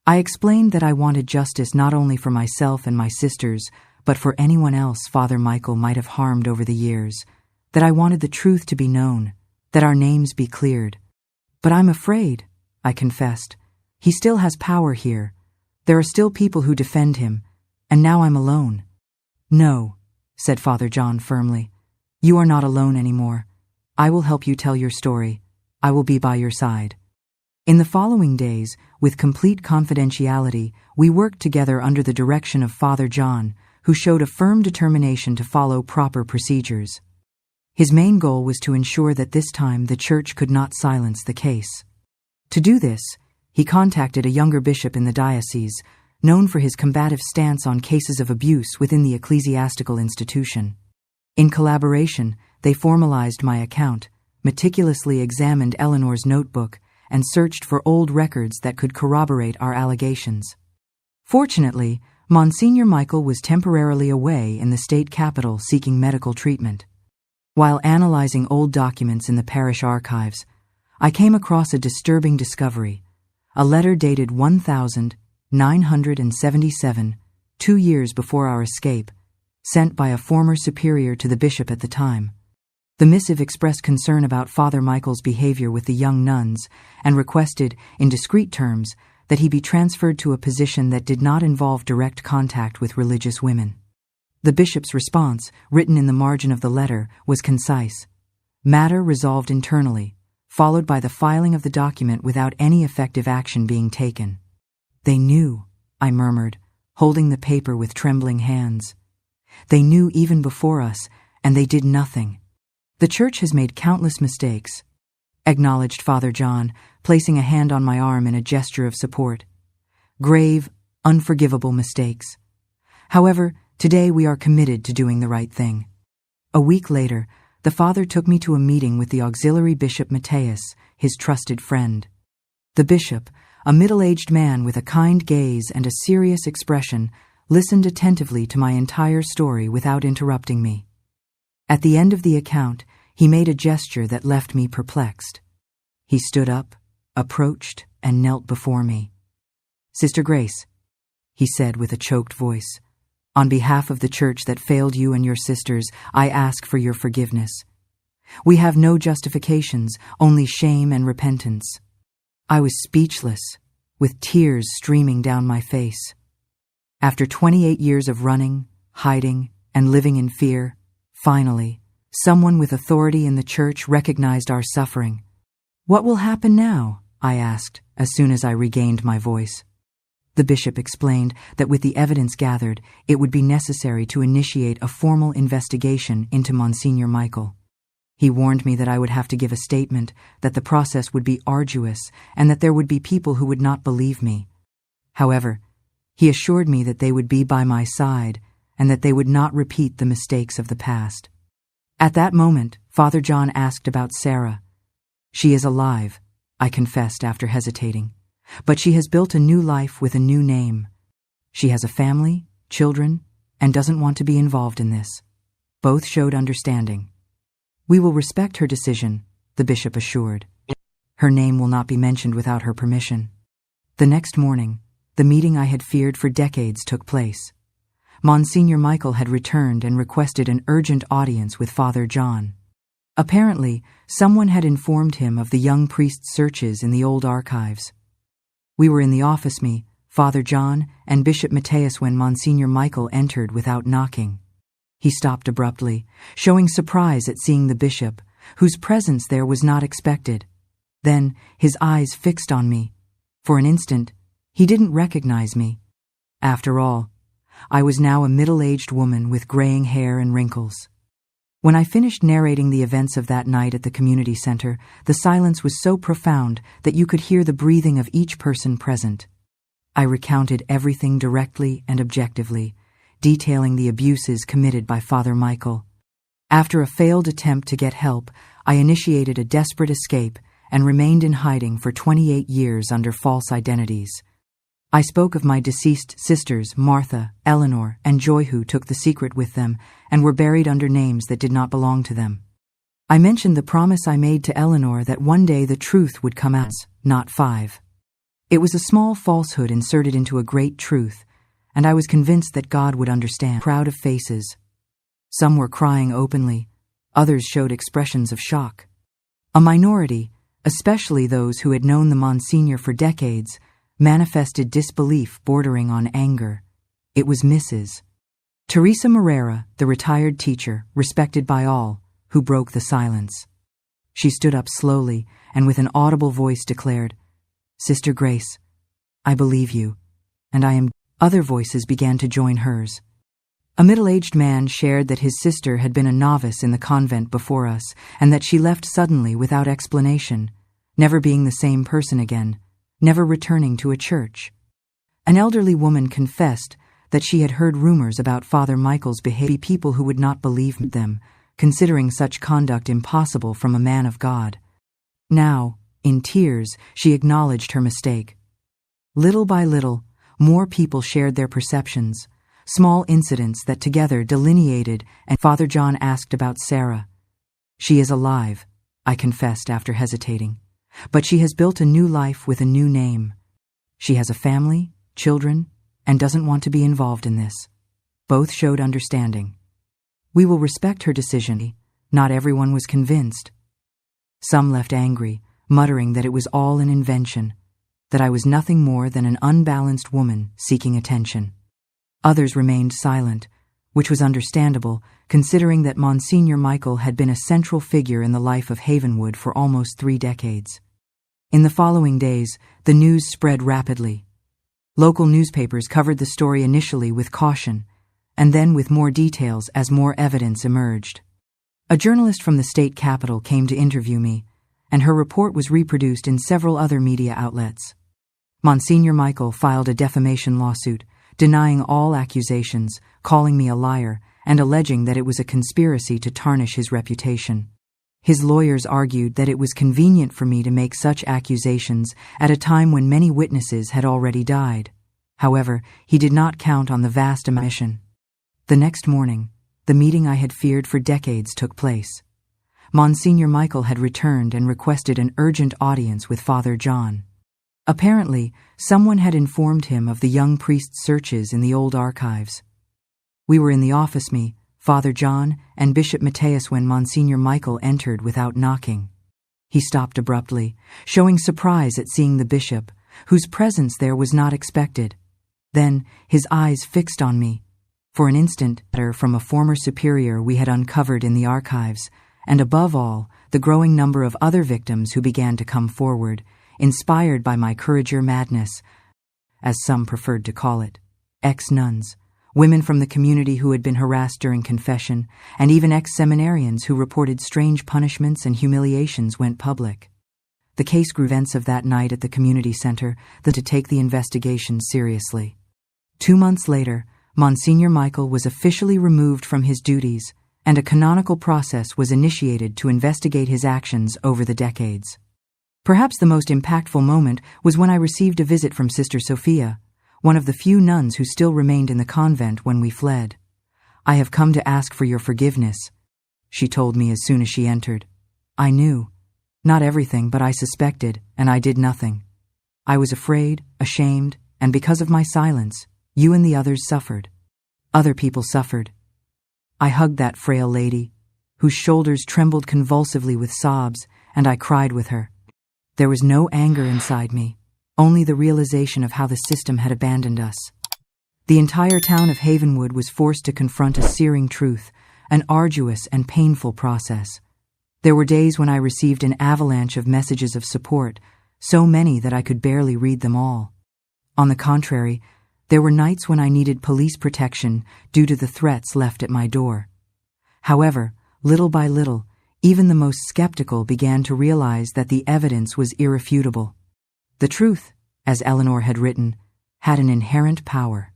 I explained that I wanted justice not only for myself and my sisters, but for anyone else Father Michael might have harmed over the years, that I wanted the truth to be known, that our names be cleared. "But I'm afraid," I confessed. "He still has power here. There are still people who defend him, and now I'm alone." "No," said Father John firmly. "You are not alone anymore. I will help you tell your story. I will be by your side." In the following days, with complete confidentiality, we worked together under the direction of Father John, who showed a firm determination to follow proper procedures. His main goal was to ensure that this time the Church could not silence the case. To do this, he contacted a younger bishop in the diocese, known for his combative stance on cases of abuse within the ecclesiastical institution. In collaboration, they formalized my account, meticulously examined Eleanor's notebook, and searched for old records that could corroborate our allegations. Fortunately, Monsignor Michael was temporarily away in the state capital seeking medical treatment. While analyzing old documents in the parish archives, I came across a disturbing discovery, a letter dated 1977, 2 years before our escape, sent by a former superior to the bishop at the time. The missive expressed concern about Father Michael's behavior with the young nuns and requested, in discreet terms, that he be transferred to a position that did not involve direct contact with religious women. The bishop's response, written in the margin of the letter, was concise. "Matter resolved internally," followed by the filing of the document without any effective action being taken. "They knew," I murmured, holding the paper with trembling hands. "They knew even before us, and they did nothing. The Church has made countless mistakes," acknowledged Father John, placing a hand on my arm in a gesture of support. "Grave, unforgivable mistakes. However, today we are committed to doing the right thing." A week later, the Father took me to a meeting with the auxiliary Bishop Matthias, his trusted friend. The bishop, a middle-aged man with a kind gaze and a serious expression, listened attentively to my entire story without interrupting me. At the end of the account, he made a gesture that left me perplexed. He stood up, approached, and knelt before me. "Sister Grace," he said with a choked voice, "on behalf of the Church that failed you and your sisters, I ask for your forgiveness. We have no justifications, only shame and repentance." I was speechless, with tears streaming down my face. After 28 years of running, hiding, and living in fear, finally, someone with authority in the Church recognized our suffering. "What will happen now?" I asked, as soon as I regained my voice. The bishop explained that with the evidence gathered, it would be necessary to initiate a formal investigation into Monsignor Michael. He warned me that I would have to give a statement, that the process would be arduous, and that there would be people who would not believe me. However, he assured me that they would be by my side, and that they would not repeat the mistakes of the past. At that moment, Father John asked about Sarah. "She is alive," I confessed after hesitating, "but she has built a new life with a new name. She has a family, children, and doesn't want to be involved in this." Both showed understanding. "We will respect her decision," the bishop assured. "Her name will not be mentioned without her permission." The next morning, the meeting I had feared for decades took place. Monsignor Michael had returned and requested an urgent audience with Father John. Apparently, someone had informed him of the young priest's searches in the old archives. We were in the office, me, Father John, and Bishop Matthias, when Monsignor Michael entered without knocking. He stopped abruptly, showing surprise at seeing the bishop, whose presence there was not expected. Then, his eyes fixed on me. For an instant, he didn't recognize me. After all, I was now a middle-aged woman with graying hair and wrinkles. When I finished narrating the events of that night at the community center, the silence was so profound that you could hear the breathing of each person present. I recounted everything directly and objectively, detailing the abuses committed by Father Michael. After a failed attempt to get help, I initiated a desperate escape and remained in hiding for 28 years under false identities. I spoke of my deceased sisters, Martha, Eleanor, and Joy, who took the secret with them and were buried under names that did not belong to them. I mentioned the promise I made to Eleanor that one day the truth would come out, not 5. It was a small falsehood inserted into a great truth, and I was convinced that God would understand. Crowd of faces. Some were crying openly, others showed expressions of shock. A minority, especially those who had known the Monsignor for decades, manifested disbelief bordering on anger. It was Mrs. Teresa Morera, the retired teacher, respected by all, who broke the silence. She stood up slowly and with an audible voice declared, "Sister Grace, I believe you, and I am." Other voices began to join hers. A middle-aged man shared that his sister had been a novice in the convent before us and that she left suddenly without explanation, never being the same person again, never returning to a church. An elderly woman confessed that she had heard rumors about Father Michael's behavior, people who would not believe them, considering such conduct impossible from a man of God. Now, in tears, she acknowledged her mistake. Little by little, more people shared their perceptions, small incidents that together delineated, and Father John asked about Sarah. "She is alive," I confessed after hesitating, "but she has built a new life with a new name. She has a family, children, and doesn't want to be involved in this." Both showed understanding. "We will respect her decision." Not everyone was convinced. Some left angry, muttering that it was all an invention, that I was nothing more than an unbalanced woman seeking attention. Others remained silent, which was understandable, considering that Monsignor Michael had been a central figure in the life of Havenwood for almost 3 decades. In the following days, the news spread rapidly. Local newspapers covered the story initially with caution, and then with more details as more evidence emerged. A journalist from the state capitol came to interview me, and her report was reproduced in several other media outlets. Monsignor Michael filed a defamation lawsuit, denying all accusations, calling me a liar, and alleging that it was a conspiracy to tarnish his reputation. His lawyers argued that it was convenient for me to make such accusations at a time when many witnesses had already died. However, he did not count on the vast omission. The next morning, the meeting I had feared for decades took place. Monsignor Michael had returned and requested an urgent audience with Father John. Apparently, someone had informed him of the young priest's searches in the old archives. We were in the office, me, Father John, and Bishop Matthias, when Monsignor Michael entered without knocking. He stopped abruptly, showing surprise at seeing the bishop, whose presence there was not expected. Then, his eyes fixed on me. For an instant, a letter from a former superior we had uncovered in the archives, and above all, the growing number of other victims who began to come forward, inspired by my courageous madness, as some preferred to call it. Ex-nuns, women from the community who had been harassed during confession, and even ex-seminarians who reported strange punishments and humiliations went public. The case grew. Events of that night at the community center to take the investigation seriously. 2 months later, Monsignor Michael was officially removed from his duties, and a canonical process was initiated to investigate his actions over the decades. Perhaps the most impactful moment was when I received a visit from Sister Sophia, one of the few nuns who still remained in the convent when we fled. "I have come to ask for your forgiveness," she told me as soon as she entered. I knew. Not everything, but I suspected, and I did nothing. I was afraid, ashamed, and because of my silence, you and the others suffered. Other people suffered. I hugged that frail lady, whose shoulders trembled convulsively with sobs, and I cried with her. There was no anger inside me, only the realization of how the system had abandoned us. The entire town of Havenwood was forced to confront a searing truth, an arduous and painful process. There were days when I received an avalanche of messages of support, so many that I could barely read them all. On the contrary, there were nights when I needed police protection due to the threats left at my door. However, little by little, even the most skeptical began to realize that the evidence was irrefutable. The truth, as Eleanor had written, had an inherent power.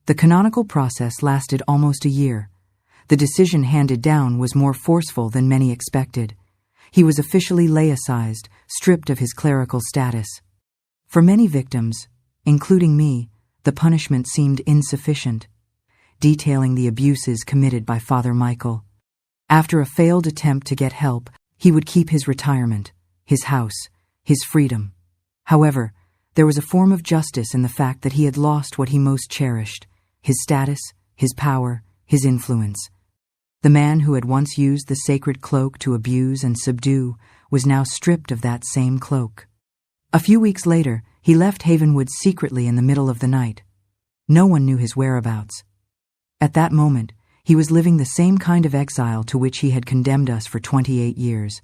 The canonical process lasted almost a year. The decision handed down was more forceful than many expected. He was officially laicized, stripped of his clerical status. For many victims, including me, the punishment seemed insufficient, detailing the abuses committed by Father Michael. After a failed attempt to get help, he would keep his retirement, his house, his freedom. However, there was a form of justice in the fact that he had lost what he most cherished: his status, his power, his influence. The man who had once used the sacred cloak to abuse and subdue was now stripped of that same cloak. A few weeks later, he left Havenwood secretly in the middle of the night. No one knew his whereabouts. At that moment, he was living the same kind of exile to which he had condemned us for 28 years.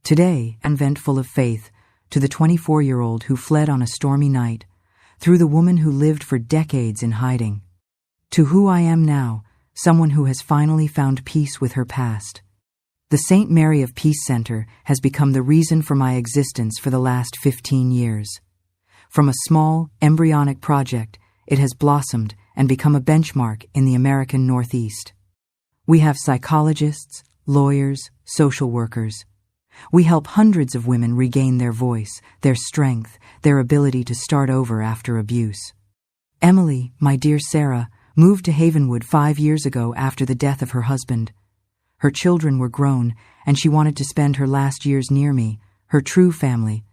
Today, Convent full of faith, to the 24-year-old who fled on a stormy night, through the woman who lived for decades in hiding. To who I am now, someone who has finally found peace with her past. The St. Mary of Peace Center has become the reason for my existence for the last 15 years. From a small, embryonic project, it has blossomed and become a benchmark in the American Northeast. We have psychologists, lawyers, social workers. We help hundreds of women regain their voice, their strength, their ability to start over after abuse. Emily, my dear Sarah, moved to Havenwood 5 years ago after the death of her husband. Her children were grown, and she wanted to spend her last years near me, her true family.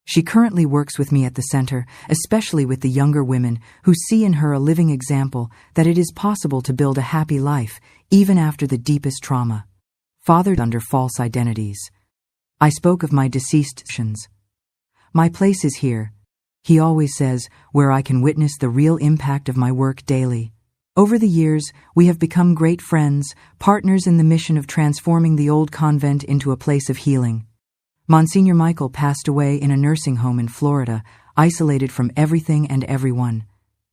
She currently works with me at the center, especially with the younger women who see in her a living example that it is possible to build a happy life even after the deepest trauma. Fathered under false identities. I spoke of my deceased sons. My place is here, he always says, where I can witness the real impact of my work daily. Over the years, we have become great friends, partners in the mission of transforming the old convent into a place of healing. Monsignor Michael passed away in a nursing home in Florida, isolated from everything and everyone.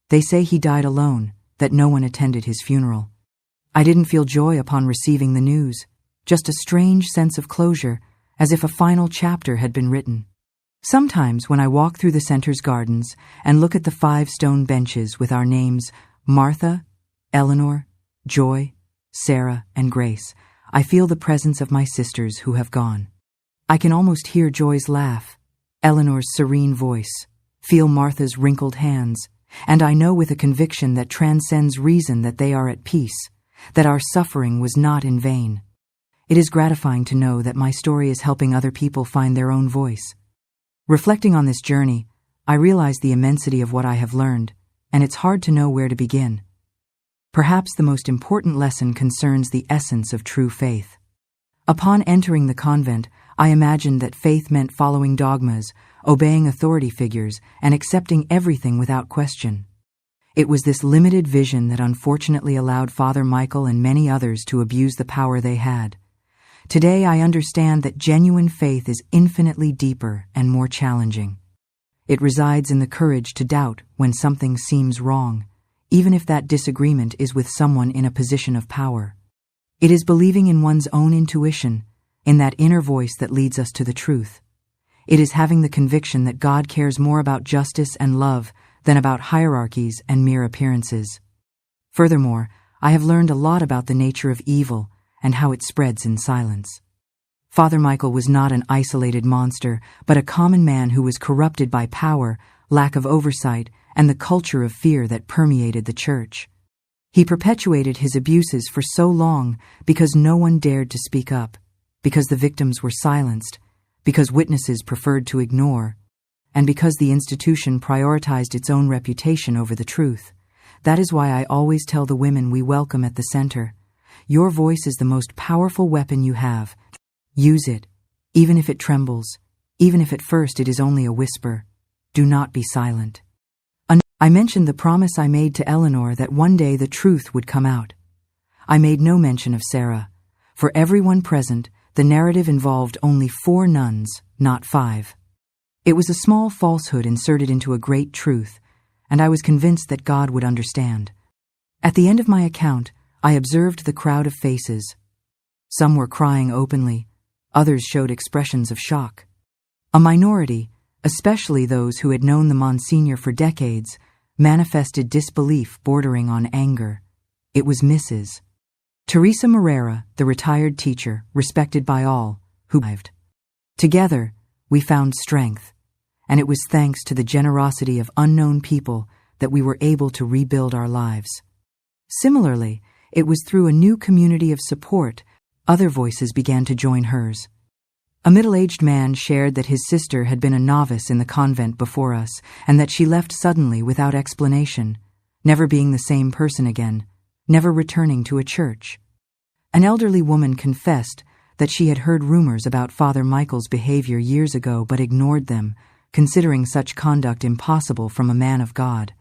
They say he died alone, that no one attended his funeral. I didn't feel joy upon receiving the news, just a strange sense of closure, as if a final chapter had been written. Sometimes when I walk through the center's gardens and look at the 5 stone benches with our names, Martha, Eleanor, Joy, Sarah, and Grace, I feel the presence of my sisters who have gone. I can almost hear Joy's laugh, Eleanor's serene voice, feel Martha's wrinkled hands, and I know with a conviction that transcends reason that they are at peace, that our suffering was not in vain. It is gratifying to know that my story is helping other people find their own voice. Reflecting on this journey, I realize the immensity of what I have learned, and it's hard to know where to begin. Perhaps the most important lesson concerns the essence of true faith. Upon entering the convent, I imagined that faith meant following dogmas, obeying authority figures, and accepting everything without question. It was this limited vision that unfortunately allowed Father Michael and many others to abuse the power they had. Today I understand that genuine faith is infinitely deeper and more challenging. It resides in the courage to doubt when something seems wrong, even if that disagreement is with someone in a position of power. It is believing in one's own intuition, in that inner voice that leads us to the truth. It is having the conviction that God cares more about justice and love than about hierarchies and mere appearances. Furthermore, I have learned a lot about the nature of evil and how it spreads in silence. Father Michael was not an isolated monster, but a common man who was corrupted by power, lack of oversight, and the culture of fear that permeated the church. He perpetuated his abuses for so long because no one dared to speak up, because the victims were silenced, because witnesses preferred to ignore, and because the institution prioritized its own reputation over the truth. That is why I always tell the women we welcome at the center, your voice is the most powerful weapon you have. Use it, even if it trembles, even if at first it is only a whisper. Do not be silent. I mentioned the promise I made to Eleanor that one day the truth would come out. I made no mention of Sarah. For everyone present, the narrative involved only 4 nuns, not 5. It was a small falsehood inserted into a great truth, and I was convinced that God would understand. At the end of my account, I observed the crowd of faces. Some were crying openly, others showed expressions of shock. A minority, especially those who had known the Monsignor for decades, manifested disbelief bordering on anger. It was Mrs. Teresa Moreira, the retired teacher, respected by all, who arrived. Together, we found strength, and it was thanks to the generosity of unknown people that we were able to rebuild our lives. Similarly, it was through a new community of support other voices began to join hers. A middle-aged man shared that his sister had been a novice in the convent before us and that she left suddenly without explanation, never being the same person again, never returning to a church. An elderly woman confessed that she had heard rumors about Father Michael's behavior years ago but ignored them, considering such conduct impossible from a man of God.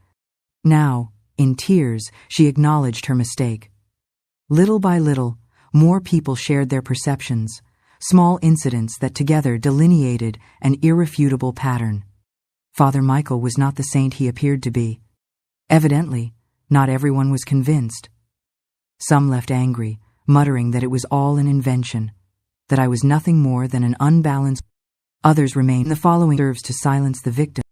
Now, in tears, she acknowledged her mistake. Little by little, more people shared their perceptions, small incidents that together delineated an irrefutable pattern. Father Michael was not the saint he appeared to be. Evidently, not everyone was convinced. Some left angry, muttering that it was all an invention, that I was nothing more than an unbalanced. Others remained. The following serves to silence the victim.